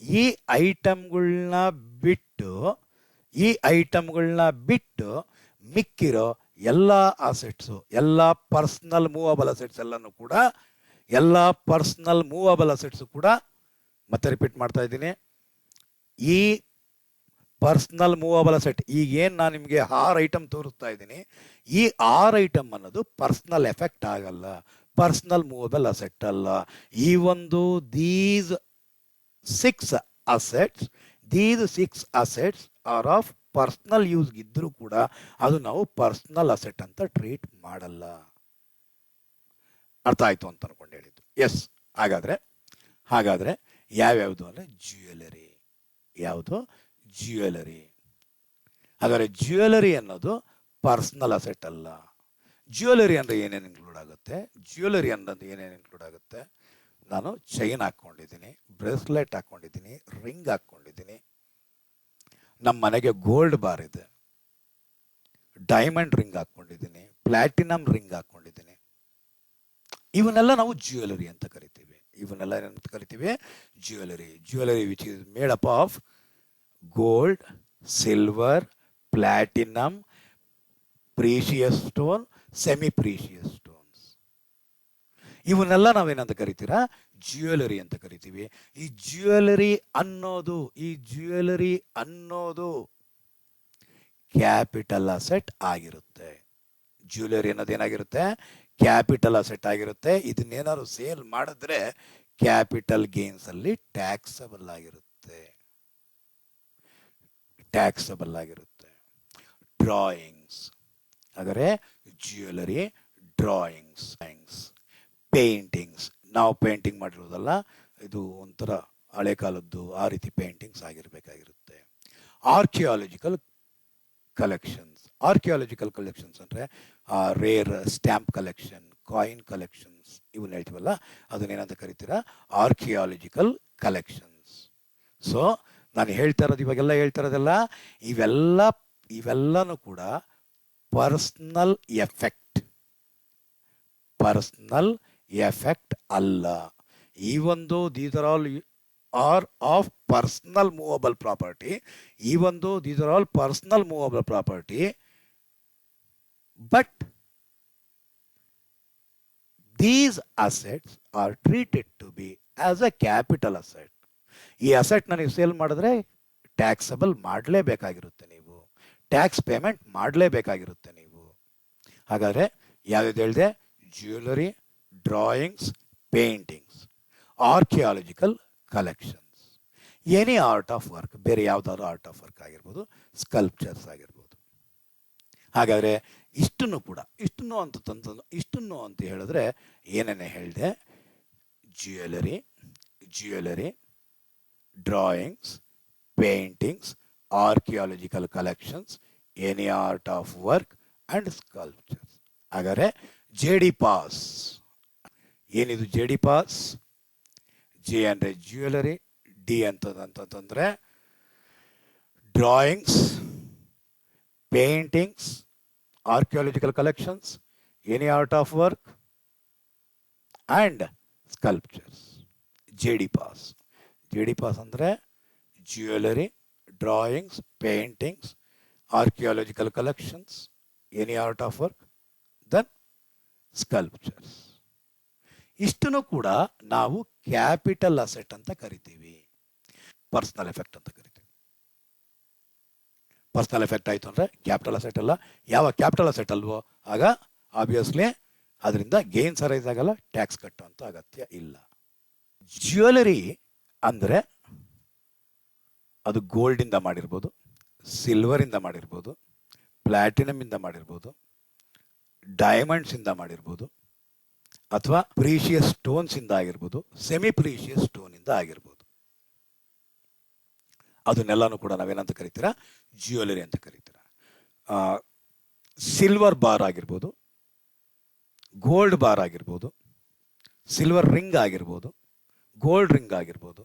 ಈ ಐಟಮ್ಗಳನ್ನ ಬಿಟ್ಟು ಮಿಕ್ಕಿರೋ ಎಲ್ಲ ಅಸೆಟ್ಸು, ಎಲ್ಲ ಪರ್ಸನಲ್ ಮೂವಬಲ್ ಅಸೆಟ್ಸ್ ಕೂಡ ಮತ್ತೆ ರಿಪೀಟ್ ಮಾಡ್ತಾ ಇದ್ದೀನಿ. ಈ ಪರ್ಸನಲ್ ಮೂವಬಲ್ ಅಸೆಟ್, ಈಗೇನು ನಾನು ನಿಮಗೆ 6 ಐಟಮ್ ತೋರಿಸ್ತಾ ಇದ್ದೀನಿ, ಈ 6 ಐಟಮ್ ಅನ್ನೋದು ಪರ್ಸನಲ್ ಎಫೆಕ್ಟ್ ಆಗಲ್ಲ, ಪರ್ಸನಲ್ ಮೂವಬಲ್ ಅಸೆಟ್ ಅಲ್ಲ. ಈ ಒಂದು these 6 assets are of personal ಯೂಸ್ಗೆ ಇದ್ರೂ ಕೂಡ ಅದು ನಾವು ಪರ್ಸನಲ್ ಅಸೆಟ್ ಅಂತ ಟ್ರೀಟ್ ಮಾಡಲ್ಲ. ಅರ್ಥ ಆಯ್ತು ಅಂತ ಅನ್ಕೊಂಡು ಹೇಳಿದ್ದು. ಎಸ್, ಹಾಗಾದ್ರೆ ಯಾವ್ಯಾವುದು ಅಂದ್ರೆ ಜ್ಯುವೆಲರಿ. ಹಾಗಾದ್ರೆ ಜ್ಯುವೆಲರಿ ಅನ್ನೋದು ಪರ್ಸನಲ್ ಅಸೆಟ್ ಅಲ್ಲ. ಜ್ಯುವೆಲರಿ ಅಂದ್ರೆ ಏನೇನು ಇನ್ಕ್ಲೂಡ್ ಆಗುತ್ತೆ? ನಾನು ಚೈನ್ ಹಾಕ್ಕೊಂಡಿದ್ದೀನಿ, ಬ್ರೇಸ್ಲೆಟ್ ಹಾಕ್ಕೊಂಡಿದ್ದೀನಿ, ರಿಂಗ್ ಹಾಕ್ಕೊಂಡಿದ್ದೀನಿ, ನಮ್ಮ ಮನೆಗೆ ಗೋಲ್ಡ್ ಬಾರ್ ಇದೆ, ಡೈಮಂಡ್ ರಿಂಗ್ ಹಾಕ್ಕೊಂಡಿದ್ದೀನಿ, ಪ್ಲಾಟಿನಮ್ ರಿಂಗ್ ಹಾಕ್ಕೊಂಡಿದ್ದೀನಿ. ಇವನ್ನೆಲ್ಲ ನಾವು ಜ್ಯುವೆಲರಿ ಅಂತ ಕರಿತೀವಿ. ಇವನ್ನೆಲ್ಲ ಏನಂತ ಕರಿತೀವಿ? Jewellery. Jewellery which is made up of gold, silver, platinum, precious stone, semi precious stones. ಇವನ್ನೆಲ್ಲ ನಾವೇನಂತ ಕರಿತೀರಾ? ಜ್ಯುವೆಲರಿ ಅಂತ ಕರಿತೀವಿ. ಈ ಜ್ಯುವೆಲರಿ ಅನ್ನೋದು ಕ್ಯಾಪಿಟಲ್ ಅಸೆಟ್ ಆಗಿರುತ್ತೆ. ಜ್ಯುವೆಲರಿ ಅನ್ನೋದೇನಾಗಿರುತ್ತೆ? ಕ್ಯಾಪಿಟಲ್ ಅಸೆಟ್ ಆಗಿರುತ್ತೆ. ಇದನ್ನೇನಾದ್ರು ಸೇಲ್ ಮಾಡಿದ್ರೆ ಕ್ಯಾಪಿಟಲ್ ಗೇನ್ಸ್ ಅಲ್ಲಿ ಟ್ಯಾಕ್ಸಬಲ್ ಆಗಿರುತ್ತೆ. ಡ್ರಾಯಿಂಗ್ಸ್ ಹಾಗಾದ್ರೆ ಜ್ಯುವೆಲರಿ, ಡ್ರಾಯಿಂಗ್ಸ್, ಪೇಂಟಿಂಗ್ಸ್. ನಾವು ಪೇಂಟಿಂಗ್ ಮಾಡಿರೋದಲ್ಲ, ಇದು ಒಂಥರ ಹಳೆ ಕಾಲದ್ದು ಆ ರೀತಿ ಪೇಂಟಿಂಗ್ಸ್ ಆಗಿರಬೇಕಾಗಿರುತ್ತೆ. ಆರ್ಕಿಯಾಲಜಿಕಲ್ ಕಲೆಕ್ಷನ್ಸ್ ಅಂದರೆ rare stamp collection, coin collections, ಇವನ್ನ ಹೇಳ್ತೀವಲ್ಲ, ಅದನ್ನೇನಂತ ಕರಿತೀರಾ? Archaeological collections. ಸೊ ನಾನು ಇವಾಗೆಲ್ಲ ಹೇಳ್ತಾ ಇರೋದೆಲ್ಲ ಇವೆಲ್ಲನೂ ಕೂಡ ಪರ್ಸನಲ್ ಎಫೆಕ್ಟ್ ಅಲ್ಲ. These are of personal movable property. These are all personal movable property, but these assets are treated to be as a capital asset. ಈ ಅಸೆಟ್ನ ನೀವು ಸೇಲ್ ಮಾಡಿದ್ರೆ ಟ್ಯಾಕ್ಸಬಲ್ ಮಾಡಲೇಬೇಕಾಗಿರುತ್ತೆ, ನೀವು ಟ್ಯಾಕ್ಸ್ ಪೇಮೆಂಟ್ ಮಾಡಲೇಬೇಕಾಗಿರುತ್ತೆ ನೀವು. ಹಾಗಾದರೆ ಯಾವ್ದು ಹೇಳಿದೆ? Jewellery, drawings, paintings, archaeological collections, any art of work, ಬೇರೆ ಯಾವುದಾದ್ರು ಆರ್ಟ್ ಆಫ್ ವರ್ಕ್ ಆಗಿರ್ಬೋದು, ಸ್ಕಲ್ಪ್ಚರ್ಸ್ ಆಗಿರ್ಬೋದು. ಹಾಗಾದರೆ ಇಷ್ಟನ್ನು ಅಂತ ಹೇಳಿದ್ರೆ ಏನೇನೆ ಹೇಳಿದೆ? Jewellery, drawings, paintings, archaeological collections, any art of work and sculptures. ಹಾಗಾದರೆ JD ಪಾಸ್ ಏನಿದು? JD ಪಾಸ್, ಜೆ ಅಂದರೆ ಜ್ಯುವೆಲರಿ, ಡಿ ಅಂತಂದ್ರೆ drawings, paintings, archaeological collections, any art of work and sculptures. JD PAAS ಅಂದರೆ jewellery, drawings, paintings, archaeological collections, any art of work, then sculptures. ಇಷ್ಟನ್ನು ಕೂಡ ನಾವು ಕ್ಯಾಪಿಟಲ್ ಅಸೆಟ್ ಅಂತ ಕರಿತೀವಿ, ಪರ್ಸನಲ್ ಎಫೆಕ್ಟ್ ಅಂತ ಕರಿತೀವಿ. ಪರ್ಸನಲ್ ಎಫೆಕ್ಟ್ ಆಯಿತು ಅಂದರೆ ಕ್ಯಾಪಿಟಲ್ ಅಸೆಟ್ ಅಲ್ಲ. ಯಾವ ಕ್ಯಾಪಿಟಲ್ ಅಸೆಟ್ ಅಲ್ವೋ ಆಗ ಆಬ್ವಿಯಸ್ಲಿ ಅದರಿಂದ ಗೇನ್ಸ್ ಅರೈಸ್ ಆಗಲ್ಲ, ಟ್ಯಾಕ್ಸ್ ಕಟ್ಟುವಂಥ ಅಗತ್ಯ ಇಲ್ಲ. ಜ್ಯುವೆಲರಿ ಅಂದರೆ ಅದು ಗೋಲ್ಡಿಂದ ಮಾಡಿರ್ಬೋದು, ಸಿಲ್ವರಿಂದ ಮಾಡಿರ್ಬೋದು, ಪ್ಲಾಟಿನಮಿಂದ ಮಾಡಿರ್ಬೋದು, ಡೈಮಂಡ್ಸಿಂದ ಮಾಡಿರ್ಬೋದು, ಅಥವಾ ಪ್ರೀಶಿಯಸ್ ಸ್ಟೋನ್ಸಿಂದ ಆಗಿರ್ಬೋದು, ಸೆಮಿ ಪ್ರೀಶಿಯಸ್ ಸ್ಟೋನಿಂದ ಆಗಿರ್ಬೋದು. ಅದನ್ನೆಲ್ಲನೂ ಕೂಡ ನಾವೇನಂತ ಕರಿತೀರಾ? ಜ್ಯುವೆಲರಿ ಅಂತ ಕರಿತೀರಾ. ಸಿಲ್ವರ್ ಬಾರ್ ಆಗಿರ್ಬೋದು, ಗೋಲ್ಡ್ ಬಾರ್ ಆಗಿರ್ಬೋದು, ಸಿಲ್ವರ್ ರಿಂಗ್ ಆಗಿರ್ಬೋದು, ಗೋಲ್ಡ್ ರಿಂಗ್ ಆಗಿರ್ಬೋದು,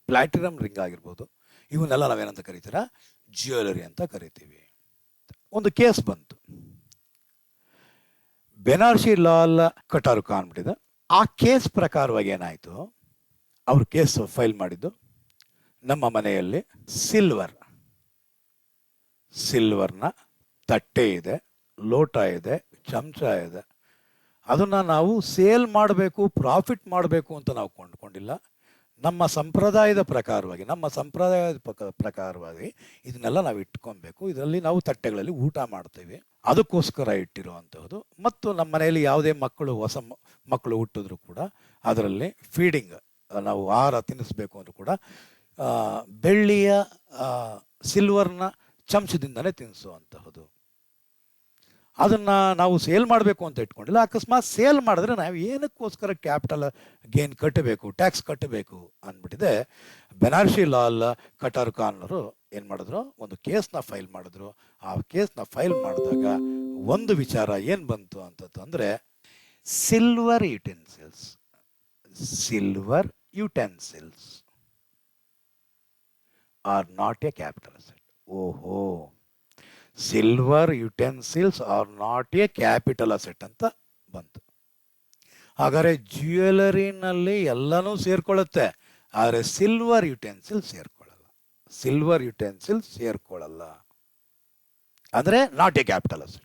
ಪ್ಲಾಟಿನಮ್ ರಿಂಗ್ ಆಗಿರ್ಬೋದು, ಇವನ್ನೆಲ್ಲ ನಾವೇನಂತ ಕರಿತೀರಾ? ಜ್ಯುವೆಲರಿ ಅಂತ ಕರಿತೀವಿ. ಒಂದು ಕೇಸ್ ಬಂತು, ಬೆನಾರ್ಸಿ ಲಾಲ್ ಕಟಾರು ಖಾನ್ ಬಿಟ್ಟಿದೆ. ಆ ಕೇಸ್ ಪ್ರಕಾರವಾಗಿ ಏನಾಯಿತು, ಅವರು ಕೇಸ್ ಫೈಲ್ ಮಾಡಿದ್ದು, ನಮ್ಮ ಮನೆಯಲ್ಲಿ ಸಿಲ್ವರ್ನ ತಟ್ಟೆ ಇದೆ, ಲೋಟ ಇದೆ, ಚಮಚ ಇದೆ, ಅದನ್ನು ನಾವು ಸೇಲ್ ಮಾಡಬೇಕು, ಪ್ರಾಫಿಟ್ ಮಾಡಬೇಕು ಅಂತ ನಾವು ಕೊಂಡ್ಕೊಂಡಿಲ್ಲ. ನಮ್ಮ ಸಂಪ್ರದಾಯದ ಪ್ರಕಾರವಾಗಿ ಇದನ್ನೆಲ್ಲ ನಾವು ಇಟ್ಕೊಬೇಕು. ಇದರಲ್ಲಿ ನಾವು ತಟ್ಟೆಗಳಲ್ಲಿ ಊಟ ಮಾಡ್ತೇವೆ, ಅದಕ್ಕೋಸ್ಕರ ಇಟ್ಟಿರುವಂಥದ್ದು. ಮತ್ತು ನಮ್ಮ ಮನೆಯಲ್ಲಿ ಯಾವುದೇ ಹೊಸ ಮಕ್ಕಳು ಹುಟ್ಟಿದ್ರು ಕೂಡ ಅದರಲ್ಲಿ ಫೀಡಿಂಗ್, ನಾವು ಆಹಾರ ತಿನ್ನಿಸ್ಬೇಕು ಅಂದರೂ ಕೂಡ ಬೆಳ್ಳಿಯ ಸಿಲ್ವರ್ನ ಚಮಚದಿಂದನೇ ತಿನ್ನಿಸುವಂತಹದ್ದು. ಅದನ್ನು ನಾವು ಸೇಲ್ ಮಾಡಬೇಕು ಅಂತ ಇಟ್ಕೊಂಡಿಲ್ಲ. ಅಕಸ್ಮಾತ್ ಸೇಲ್ ಮಾಡಿದ್ರೆ ನಾವು ಏನಕ್ಕೋಸ್ಕರ ಕ್ಯಾಪಿಟಲ್ ಗೇನ್ ಕಟ್ಟಬೇಕು, ಟ್ಯಾಕ್ಸ್ ಕಟ್ಟಬೇಕು ಅಂದ್ಬಿಟ್ಟಿದೆ. ಬೆನಾರ್ಸಿ ಲಾಲ್ ಕಟಾರು ಖಾನ್ ಅವರು ಏನು ಮಾಡಿದ್ರು, ಒಂದು ಕೇಸ್ನ ಫೈಲ್ ಮಾಡಿದ್ರು. ಆ ಕೇಸ್ನ ಫೈಲ್ ಮಾಡಿದಾಗ ಒಂದು ವಿಚಾರ ಏನು ಬಂತು ಅಂತಂದರೆ, silver utensils, silver utensils are not a capital asset. ಓಹೋ, silver utensils are not a capital asset ಅಂತ ಬಂತು. ಹಾಗಾದರೆ ಜ್ಯುವೆಲರಿನಲ್ಲಿ ಎಲ್ಲನೂ ಸೇರ್ಕೊಳ್ಳುತ್ತೆ, ಆದರೆ ಸಿಲ್ವರ್ ಯುಟೆನ್ಸಿಲ್ ಸೇರ್ಕೊಳ್ಳಲ್ಲ. ಸಿಲ್ವರ್ ಯುಟೆನ್ಸಿಲ್ ಸೇರ್ಕೊಳ್ಳಲ್ಲ ಅಂದರೆ not a capital asset.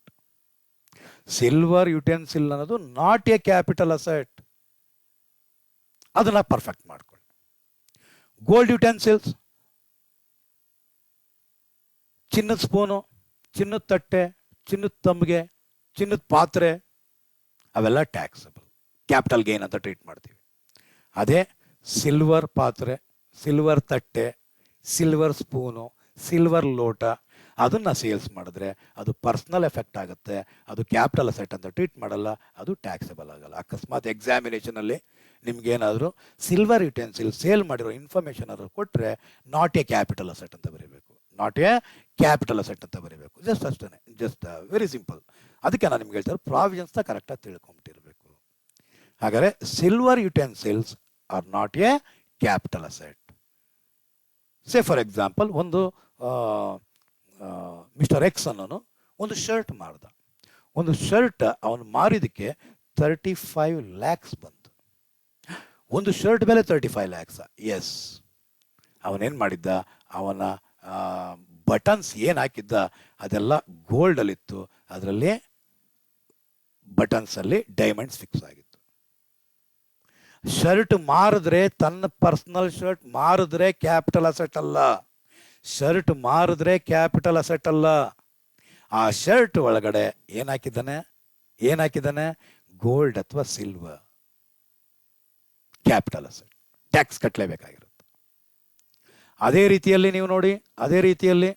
Silver utensil ಅನ್ನೋದು ನಾಟ್ ಎ ಕ್ಯಾಪಿಟಲ್ ಅಸೆಟ್. ಅದನ್ನ ಪರ್ಫೆಕ್ಟ್ ಮಾಡ್ಕೊಳ್ಳಿ. ಗೋಲ್ಡ್ ಯುಟೆನ್ಸಿಲ್ಸ್, ಚಿನ್ನದ ಸ್ಪೂನು, ಚಿನ್ನದ ತಟ್ಟೆ, ಚಿನ್ನದ ತಂಬಿಗೆ, ಚಿನ್ನದ ಪಾತ್ರೆ, ಅವೆಲ್ಲ ಟ್ಯಾಕ್ಸಬಲ್, ಕ್ಯಾಪಿಟಲ್ ಗೇನ್ ಅಂತ ಟ್ರೀಟ್ ಮಾಡ್ತೀವಿ. ಅದೇ ಸಿಲ್ವರ್ ಪಾತ್ರೆ, ಸಿಲ್ವರ್ ತಟ್ಟೆ, ಸಿಲ್ವರ್ ಸ್ಪೂನು, ಸಿಲ್ವರ್ ಲೋಟ ಅದನ್ನು ಸೇಲ್ಸ್ ಮಾಡಿದ್ರೆ ಅದು ಪರ್ಸ್ನಲ್ ಎಫೆಕ್ಟ್ ಆಗುತ್ತೆ, ಅದು ಕ್ಯಾಪಿಟಲ್ ಅಸೆಟ್ ಅಂತ ಟ್ರೀಟ್ ಮಾಡಲ್ಲ, ಅದು ಟ್ಯಾಕ್ಸಬಲ್ ಆಗಲ್ಲ. ಅಕಸ್ಮಾತ್ ಎಕ್ಸಾಮಿನೇಷನಲ್ಲಿ ನಿಮ್ಗೇನಾದರೂ ಸಿಲ್ವರ್ ಯುಟೆನ್ಸಿಲ್ ಸೇಲ್ ಮಾಡಿರೋ ಇನ್ಫಾರ್ಮೇಷನ್ ಆದರೂ ಕೊಟ್ಟರೆ ನಾಟ್ ಎ ಕ್ಯಾಪಿಟಲ್ ಅಸೆಟ್ ಅಂತ ಬರೀಬೇಕು, ನಾಟ್ ಎ ಕ್ಯಾಪಿಟಲ್ ಅಸೆಟ್ ಅಂತ ಬರೀಬೇಕು. ಜಸ್ಟ್ ಅಷ್ಟೇ, ಜಸ್ಟ್ ವೆರಿ ಸಿಂಪಲ್. ಅದಕ್ಕೆ ನಾನು ನಿಮ್ಗೆ ಹೇಳ್ತಾರೆ ಪ್ರಾವಿಷನ್ಸ್ನ ಕರೆಕ್ಟಾಗಿ ತಿಳ್ಕೊಂಬಿಟ್ಟಿರಬೇಕು. ಹಾಗಾದರೆ silver utensils are not a capital asset. Say for example, ಒಂದು ಮಿಸ್ಟರ್ ಎಕ್ಸ್ ಅನ್ನೋನು ಒಂದು ಶರ್ಟ್ ಮಾರ್ದ. ಒಂದು ಶರ್ಟ್ ಅವನು ಮಾರಿದಕ್ಕೆ 35 lakhs ಬಂತು. ಒಂದು ಶರ್ಟ್ ಬೆಲೆ 35 lakhs. ಎಸ್, ಅವನೇನು ಮಾಡಿದ್ದ, ಅವನ ಬಟನ್ಸ್ ಏನು ಹಾಕಿದ್ದ ಅದೆಲ್ಲ ಗೋಲ್ಡಲ್ಲಿತ್ತು, ಅದರಲ್ಲಿ ಬಟನ್ಸಲ್ಲಿ ಡೈಮಂಡ್ಸ್ ಫಿಕ್ಸ್ ಆಗಿತ್ತು. ಶರ್ಟ್ ಮಾರಿದ್ರೆ, ತನ್ನ ಪರ್ಸನಲ್ ಶರ್ಟ್ ಮಾರಿದ್ರೆ ಕ್ಯಾಪಿಟಲ್ ಅಸೆಟ್ ಅಲ್ಲ. ಶರ್ಟ್ ಮಾರಿದ್ರೆ ಕ್ಯಾಪಿಟಲ್ ಅಸೆಟ್ ಅಲ್ಲ. ಆ ಶರ್ಟ್ ಒಳಗಡೆ ಏನಾಕಿದ್ದಾನೆ ಗೋಲ್ಡ್ ಅಥವಾ ಸಿಲ್ವರ್, ಕ್ಯಾಪಿಟಲ್ ಅಸೆಟ್, ಟ್ಯಾಕ್ಸ್ ಕಟ್ಟಲೇಬೇಕಾಗಿರುತ್ತೆ. ಅದೇ ರೀತಿಯಲ್ಲಿ ನೀವು ನೋಡಿ, ಅದೇ ರೀತಿಯಲ್ಲಿ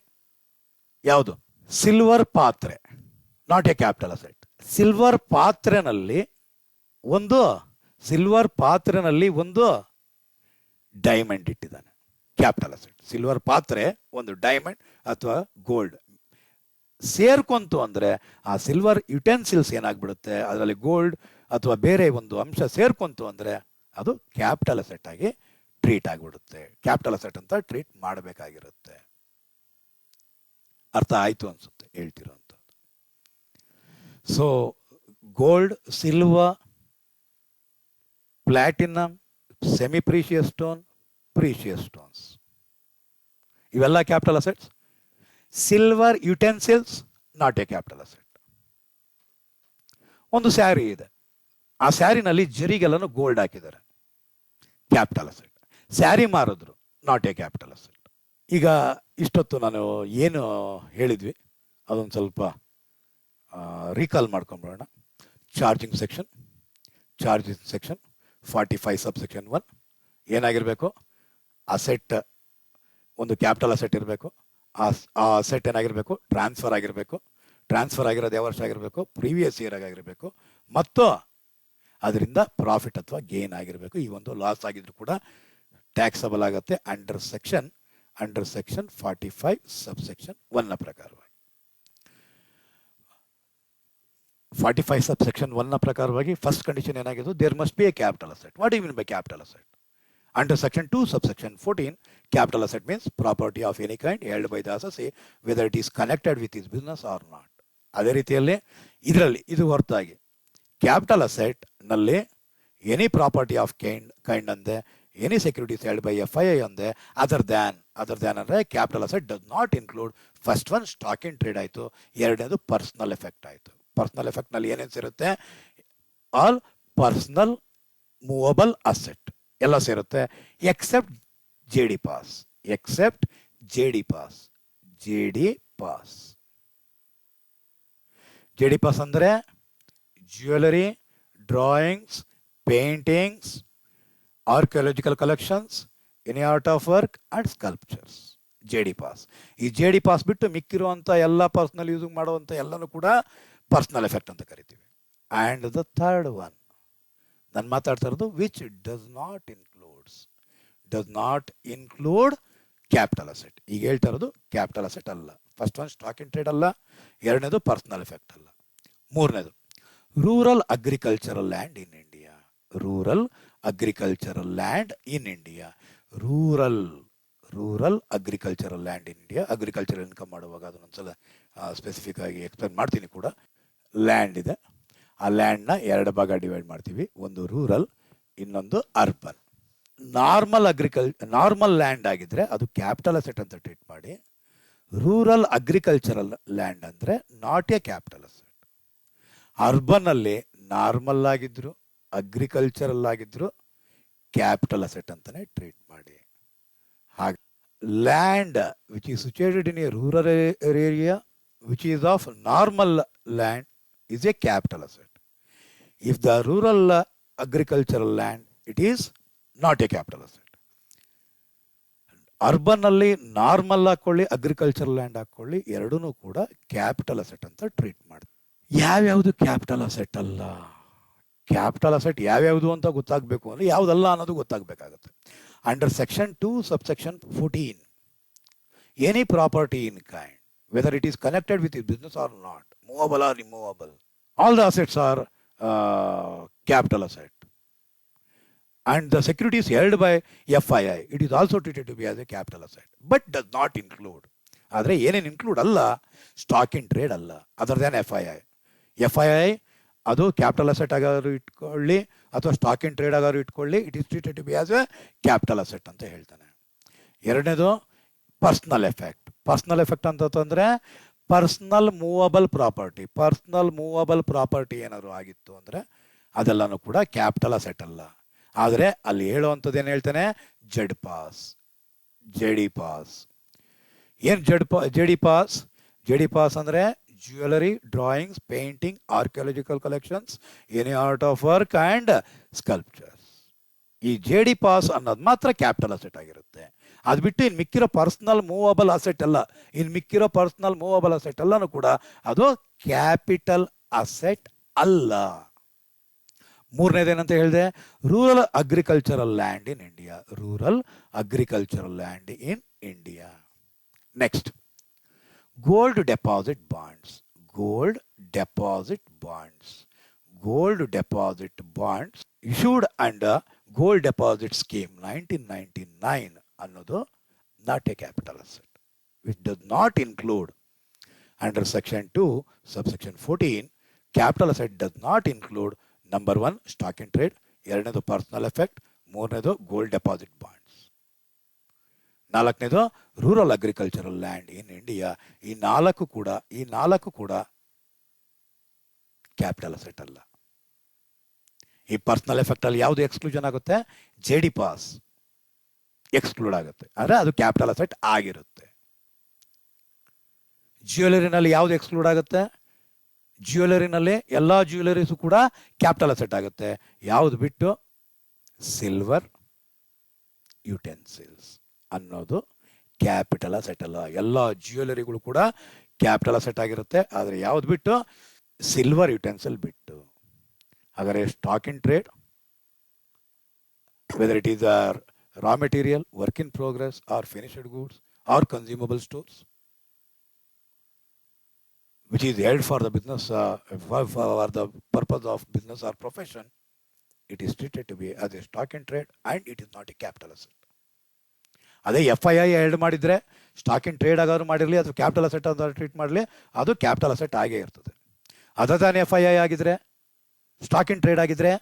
ಯಾವುದು ಸಿಲ್ವರ್ ಪಾತ್ರೆ, not a capital asset. Silver ಪಾತ್ರೆನಲ್ಲಿ ಒಂದು ಡೈಮಂಡ್ ಇಟ್ಟಿದ್ದಾನೆ, ಕ್ಯಾಪಿಟಲ್ ಅಸೆಟ್. ಸಿಲ್ವರ್ ಪಾತ್ರೆ, ಒಂದು ಡೈಮಂಡ್ ಅಥವಾ ಗೋಲ್ಡ್ ಸೇರ್ಕೊಂತು ಅಂದರೆ ಆ ಸಿಲ್ವರ್ ಯುಟೆನ್ಸಿಲ್ಸ್ ಏನಾಗ್ಬಿಡುತ್ತೆ, ಅದರಲ್ಲಿ ಗೋಲ್ಡ್ ಅಥವಾ ಬೇರೆ ಒಂದು ಅಂಶ ಸೇರ್ಕೊಂತು ಅಂದರೆ ಅದು ಕ್ಯಾಪಿಟಲ್ ಅಸೆಟ್ ಆಗಿ ಟ್ರೀಟ್ ಆಗಿಬಿಡುತ್ತೆ. ಕ್ಯಾಪಿಟಲ್ ಅಸೆಟ್ ಅಂತ ಟ್ರೀಟ್ ಮಾಡಬೇಕಾಗಿರುತ್ತೆ. ಅರ್ಥ ಆಯಿತು ಅನ್ಸುತ್ತೆ ಹೇಳ್ತಿರೋಂಥದ್ದು. So gold, silver, platinum, semi precious stone, precious stones ಇವೆಲ್ಲ capital assets. Silver utensils not a capital asset. ಒಂದು ಸ್ಯಾರಿ ಇದೆ, ಆ ಸ್ಯಾರಿನಲ್ಲಿ ಜರಿಗೆಲ್ಲನು ಗೋಲ್ಡ್ ಹಾಕಿದ್ದಾರೆ, ಕ್ಯಾಪಿಟಲ್ ಅಸೆಟ್. ಸ್ಯಾರಿ ಮಾರಿದ್ರು, ನಾಟ್ ಎ ಕ್ಯಾಪಿಟಲ್ ಅಸೆಟ್. ಈಗ ಇಷ್ಟೊತ್ತು ನಾನು ಏನು ಹೇಳಿದ್ವಿ ಅದೊಂದು ಸ್ವಲ್ಪ ರೀಕಾಲ್ ಮಾಡ್ಕೊಂಡ್ಬಿಡೋಣ. ಚಾರ್ಜಿಂಗ್ ಸೆಕ್ಷನ್ 45 ಸಬ್ಸೆಕ್ಷನ್ 1 ಏನಾಗಿರಬೇಕು, ಅಸೆಟ್ ಒಂದು ಕ್ಯಾಪಿಟಲ್ ಅಸೆಟ್ ಇರಬೇಕು. ಆ ಅಸೆಟ್ ಏನಾಗಿರಬೇಕು, ಟ್ರಾನ್ಸ್ಫರ್ ಆಗಿರಬೇಕು. ಟ್ರಾನ್ಸ್ಫರ್ ಆಗಿರೋದು ಯಾವ ವರ್ಷ ಆಗಿರಬೇಕು, ಪ್ರೀವಿಯಸ್ ಇಯರ್ ಆಗಿರಬೇಕು. ಮತ್ತು ಅದರಿಂದ ಪ್ರಾಫಿಟ್ ಅಥವಾ ಗೇನ್ ಆಗಿರಬೇಕು. ಈ ಒಂದು ಲಾಸ್ ಆಗಿದ್ರು ಕೂಡ ಟ್ಯಾಕ್ಸಬಲ್ ಆಗುತ್ತೆ ಅಂಡರ್ ಸೆಕ್ಷನ್ 45 ಸಬ್ಸೆಕ್ಷನ್ 1ನ ಪ್ರಕಾರವಾಗಿ. 45 ಸಬ್ಸೆಕ್ಷನ್ 1ನ ಪ್ರಕಾರವಾಗಿ ಫಸ್ಟ್ ಕಂಡೀಷನ್ ಏನಾಗಿದ್ದು, there must be a capital asset. What you mean by capital asset? Under section 2 subsection 14, capital asset means property of any kind held by the assessee whether it is connected with his business or not. ಅದೇ ರೀತಿಯಲ್ಲಿ ಇದರಲ್ಲಿ ಇದು ಹೊರತಾಗಿ ಕ್ಯಾಪಿಟಲ್ ಅಸೆಟ್ ನಲ್ಲಿ ಎನಿ ಪ್ರಾಪರ್ಟಿ ಆಫ್ ಕೈಂಡ್ ಅಂದೆ, any securities held by FII ಅಂದೆ, ಅದರ್ ದ್ಯಾನ್ ಅಂದರೆ capital asset does not include. First one stock in trade ಆಯಿತು, ಎರಡನೇದು ಪರ್ಸನಲ್ ಎಫೆಕ್ಟ್ ಆಯಿತು. ಪರ್ಸನಲ್ ಎಫೆಕ್ಟ್ನಲ್ಲಿ ಏನೇನು ಸೇರುತ್ತೆ, ಆಲ್ ಪರ್ಸನಲ್ ಮೂವಬಲ್ ಅಸೆಟ್ ಎಲ್ಲ ಸೇರುತ್ತೆ, except JD PAAS. JD PAAS ಅಂದರೆ jewellery, drawings, paintings, archaeological collections, any art of work and sculptures. JD PAAS. ಈ JD ಪಾಸ್ ಬಿಟ್ಟು ಮಿಕ್ಕಿರುವಂಥ ಎಲ್ಲ ಪರ್ಸನಲ್ ಯೂಸ್ ಮಾಡುವಂಥ ಎಲ್ಲನೂ ಕೂಡ ಪರ್ಸನಲ್ ಎಫೆಕ್ಟ್ ಅಂತ ಕರಿತೀವಿ. ಆ್ಯಂಡ್ ದ ಥರ್ಡ್ ಒನ್ ನಾನು ಮಾತಾಡ್ತಾ ಇರೋದು which does not include capital asset. ಈಗ ಹೇಳ್ತಾ ಇರೋದು ಕ್ಯಾಪಿಟಲ್ ಅಸೆಟ್ ಅಲ್ಲ. First one stock in trade ಅಲ್ಲ, ಎರಡನೇದು ಪರ್ಸನಲ್ ಎಫೆಕ್ಟ್ ಅಲ್ಲ, ಮೂರನೇದು rural agricultural land in India. Rural agricultural land in India. Rural agricultural land in India. Agriculture income ಮಾಡುವಾಗ ಅದನ್ನೊಂದ್ಸಲ ಸ್ಪೆಸಿಫಿಕ್ ಆಗಿ ಎಕ್ಸ್ಪ್ಲೇನ್ ಮಾಡ್ತೀನಿ ಕೂಡ. ಲ್ಯಾಂಡ್ ಇದೆ, ಆ ಲ್ಯಾಂಡ್ನ 2 ಭಾಗ ಡಿವೈಡ್ ಮಾಡ್ತೀವಿ, ಒಂದು ರೂರಲ್, ಇನ್ನೊಂದು ಅರ್ಬನ್. ನಾರ್ಮಲ್ ಲ್ಯಾಂಡ್ ಆಗಿದ್ರೆ ಅದು ಕ್ಯಾಪಿಟಲ್ ಅಸೆಟ್ ಅಂತ ಟ್ರೀಟ್ ಮಾಡಿ. ರೂರಲ್ ಅಗ್ರಿಕಲ್ಚರಲ್ ಲ್ಯಾಂಡ್ ಅಂದರೆ ನಾಟ್ ಎ ಕ್ಯಾಪಿಟಲ್ ಅಸೆಟ್. ಅರ್ಬನ್ನಲ್ಲಿ ನಾರ್ಮಲ್ ಆಗಿದ್ರು ಅಗ್ರಿಕಲ್ಚರಲ್ ಆಗಿದ್ರು ಕ್ಯಾಪಿಟಲ್ ಅಸೆಟ್ ಅಂತಲೇ ಟ್ರೀಟ್ ಮಾಡಿ. ಹಾಗೆ land which is situated in a rural area which is of normal land is a capital asset. If the rural agricultural land, it is not a capital asset. Urban ಅಲ್ಲಿ ನಾರ್ಮಲ್ ಹಾಕೊಳ್ಳಿ, ಅಗ್ರಿಕಲ್ಚರಲ್ ಲ್ಯಾಂಡ್ ಹಾಕೊಳ್ಳಿ, ಎರಡೂ ಕೂಡ ಕ್ಯಾಪಿಟಲ್ ಅಸೆಟ್ ಅಂತ ಟ್ರೀಟ್ ಮಾಡಿ. ಯಾವ್ಯಾವುದು ಕ್ಯಾಪಿಟಲ್ ಅಸೆಟ್ ಅಲ್ಲ? ಕ್ಯಾಪಿಟಲ್ ಅಸೆಟ್ ಯಾವ್ಯಾವುದು ಅಂತ ಗೊತ್ತಾಗಬೇಕು ಅಂದರೆ ಯಾವುದಲ್ಲ ಅನ್ನೋದು ಗೊತ್ತಾಗಬೇಕಾಗುತ್ತೆ. Under section 2 subsection 14, any property in kind, whether it is connected with his business or not, movable or immovable, all the assets are capital asset. And the securities held by FII, it is also treated to be as a capital asset, but does not include. ಆದರೆ ಏನೇನು ಇನ್ಕ್ಲೂಡ್ ಅಲ್ಲ, ಸ್ಟಾಕ್ ಇನ್ ಟ್ರೇಡ್ ಅಲ್ಲ, ಅದರ್ ದ್ಯಾನ್ FII ಅದು ಕ್ಯಾಪಿಟಲ್ ಅಸೆಟ್ ಆಗಾದ್ರು ಇಟ್ಕೊಳ್ಳಿ ಅಥವಾ ಸ್ಟಾಕ್ ಇನ್ ಟ್ರೇಡ್ ಆಗಾದ್ರು ಇಟ್ಕೊಳ್ಳಿ, it is treated to be as a capital asset ಅಂತ ಹೇಳ್ತಾನೆ. ಎರಡನೇದು ಪರ್ಸ್ನಲ್ ಎಫೆಕ್ಟ್. ಪರ್ಸ್ನಲ್ ಎಫೆಕ್ಟ್ ಅಂತಂದರೆ ಪರ್ಸ್ನಲ್ ಮೂವಬಲ್ ಪ್ರಾಪರ್ಟಿ ಏನಾದ್ರು ಆಗಿತ್ತು ಅಂದರೆ ಅದೆಲ್ಲನೂ ಕೂಡ ಕ್ಯಾಪಿಟಲ್ ಅಸೆಟ್ ಅಲ್ಲ. ಆದರೆ ಅಲ್ಲಿ ಹೇಳುವಂಥದ್ದು ಏನು ಹೇಳ್ತಾನೆ, ಜೆ ಡಿ ಪಾಸ್. ಏನು ಜೆ ಡಿ ಪಾಸ್ ಅಂದರೆ jewellery, drawings, painting, archaeological collections, any art of work and sculptures. ಈ ಜೆ ಡಿ ಪಾಸ್ ಅನ್ನೋದು ಮಾತ್ರ ಕ್ಯಾಪಿಟಲ್ ಅಸೆಟ್ ಆಗಿರುತ್ತೆ. ಅದು ಬಿಟ್ಟು ಇನ್ನು ಮಿಕ್ಕಿರೋ ಪರ್ಸ್ನಲ್ ಮೂವಬಲ್ ಅಸೆಟ್ ಎಲ್ಲನೂ ಕೂಡ ಅದು ಕ್ಯಾಪಿಟಲ್ ಅಸೆಟ್ ಅಲ್ಲ. ಮೂರನೇದೇನಂತ ಹೇಳಿದೆ, rural agricultural land in India. Next, gold deposit bonds issued under Gold Deposit Scheme 1999 ಅನ್ನೋದು not a capital asset, which does not include under section 2 subsection 14. Capital asset does not include number 1 stock in trade, ಎರಡನೇದು ಪರ್ಸನಲ್ ಎಫೆಕ್ಟ್, ಮೂರನೇದು ಗೋಲ್ಡ್ ಡೆಪಾಸಿಟ್ ಬಾಂಡ್ಸ್, ನಾಲ್ಕನೇದು rural agricultural land in India. ಈ ನಾಲ್ಕು ಕೂಡ ಕ್ಯಾಪಿಟಲ್ ಅಸೆಟ್ ಅಲ್ಲ. ಈ ಪರ್ಸನಲ್ ಎಫೆಕ್ಟ್ ಅಲ್ಲಿ ಯಾವುದು ಎಕ್ಸ್ಕ್ಲೂಷನ್ ಆಗುತ್ತೆ, ಜೆ ಡಿ ಪಾಸ್ ಎಕ್ಸ್ಕ್ಲೂಡ್ ಆಗುತ್ತೆ, ಆದರೆ ಅದು ಕ್ಯಾಪಿಟಲ್ ಅಸೆಟ್ ಆಗಿರುತ್ತೆ. ಜ್ಯುವೆಲರಿನಲ್ಲಿ ಯಾವುದು ಎಕ್ಸ್ಕ್ಲೂಡ್ ಆಗುತ್ತೆ, ಜ್ಯುವೆಲರಿನಲ್ಲಿ ಎಲ್ಲ ಜ್ಯುವೆಲರೀಸು ಕೂಡ ಕ್ಯಾಪಿಟಲ್ ಅಸೆಟ್ ಆಗುತ್ತೆ. ಯಾವುದು ಬಿಟ್ಟು ಸಿಲ್ವರ್ ಯುಟೆನ್ಸಿಲ್ಸ್ ಅನ್ನೋದು ಕ್ಯಾಪಿಟಲ್ ಅಸೆಟ್ ಅಲ್ಲ. ಎಲ್ಲ ಜ್ಯುವೆಲರಿಗಳು ಕೂಡ ಕ್ಯಾಪಿಟಲ್ ಅಸೆಟ್ ಆಗಿರುತ್ತೆ, ಆದರೆ ಯಾವುದು ಬಿಟ್ಟು ಸಿಲ್ವರ್ ಯುಟೆನ್ಸಿಲ್ ಬಿಟ್ಟು. ಹಾಗಾದರೆ stock in trade, whether it is raw material, work in progress, or finished goods, or consumable stores, which is held for the business, for the purpose of business or profession, it is treated to be as a stock in trade and it is not a capital asset. ಅದೇ FII ಹೆಲ್ಡ್ ಮಾಡಿದರೆ, ಸ್ಟಾಕ್ ಇನ್ ಟ್ರೇಡ್ ಆಗಾದ್ರು ಮಾಡಿರಲಿ ಅಥವಾ ಕ್ಯಾಪಿಟಲ್ ಅಸೆಟ್ ಅಂತ ಟ್ರೀಟ್ ಮಾಡಲಿ, ಅದು ಕ್ಯಾಪಿಟಲ್ ಅಸೆಟ್ ಆಗೇ ಇರ್ತದೆ. ಅದರ್ ದ್ಯಾನ್ FII ಆಗಿದ್ರೆ, ಸ್ಟಾಕ್ ಇನ್ ಟ್ರೇಡ್ ಆಗಿದ್ರೆ,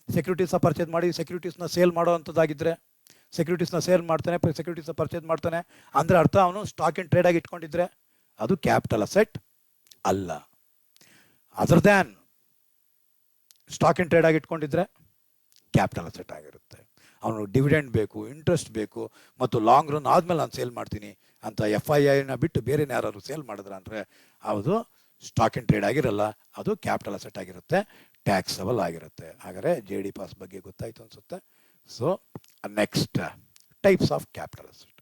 ಸೆಕ್ಯೂರಿಟೀಸ್ನ ಪರ್ಚೇಸ್ ಮಾಡಿ ಸೆಕ್ಯೂರಿಟೀಸ್ನ ಸೇಲ್ ಮಾಡೋ ಅಂಥದ್ದಾಗಿದ್ದರೆ, ಸೆಕ್ಯೂರಿಟೀಸ್ನ ಸೇಲ್ ಮಾಡ್ತಾನೆ, ಸೆಕ್ಯೂರಿಟೀಸ್ನ ಪರ್ಚೇಸ್ ಮಾಡ್ತಾನೆ ಅಂದರೆ ಅರ್ಥ ಅವನು ಸ್ಟಾಕ್ ಇನ್ ಟ್ರೇಡ್ ಆಗಿ ಇಟ್ಕೊಂಡಿದ್ರೆ ಅದು ಕ್ಯಾಪಿಟಲ್ ಅಸೆಟ್ ಅಲ್ಲ. Other than stock in trade ಆಗಿ ಇಟ್ಕೊಂಡಿದ್ರೆ ಕ್ಯಾಪಿಟಲ್ ಅಸೆಟ್ ಆಗಿರುತ್ತೆ. ಅವನು ಡಿವಿಡೆಂಡ್ ಬೇಕು, ಇಂಟ್ರೆಸ್ಟ್ ಬೇಕು, ಮತ್ತು ಲಾಂಗ್ ರನ್ ಆದಮೇಲೆ ನಾನು ಸೇಲ್ ಮಾಡ್ತೀನಿ ಅಂತ FIIನ ಬಿಟ್ಟು ಬೇರೆ ಯಾರು ಸೇಲ್ ಮಾಡಿದ್ರೆ ಅಂದರೆ ಅದು ಸ್ಟಾಕ್ ಇನ್ ಟ್ರೇಡ್ ಆಗಿರಲ್ಲ, ಅದು ಕ್ಯಾಪಿಟಲ್ ಅಸೆಟ್ ಆಗಿರುತ್ತೆ, ಟ್ಯಾಕ್ಸಬಲ್ ಆಗಿರುತ್ತೆ. ಹಾಗಾದರೆ ಜೆ ಡಿ ಪಾಸ್ ಬಗ್ಗೆ ಗೊತ್ತಾಯ್ತು ಅನಿಸುತ್ತೆ. So next types of capital asset.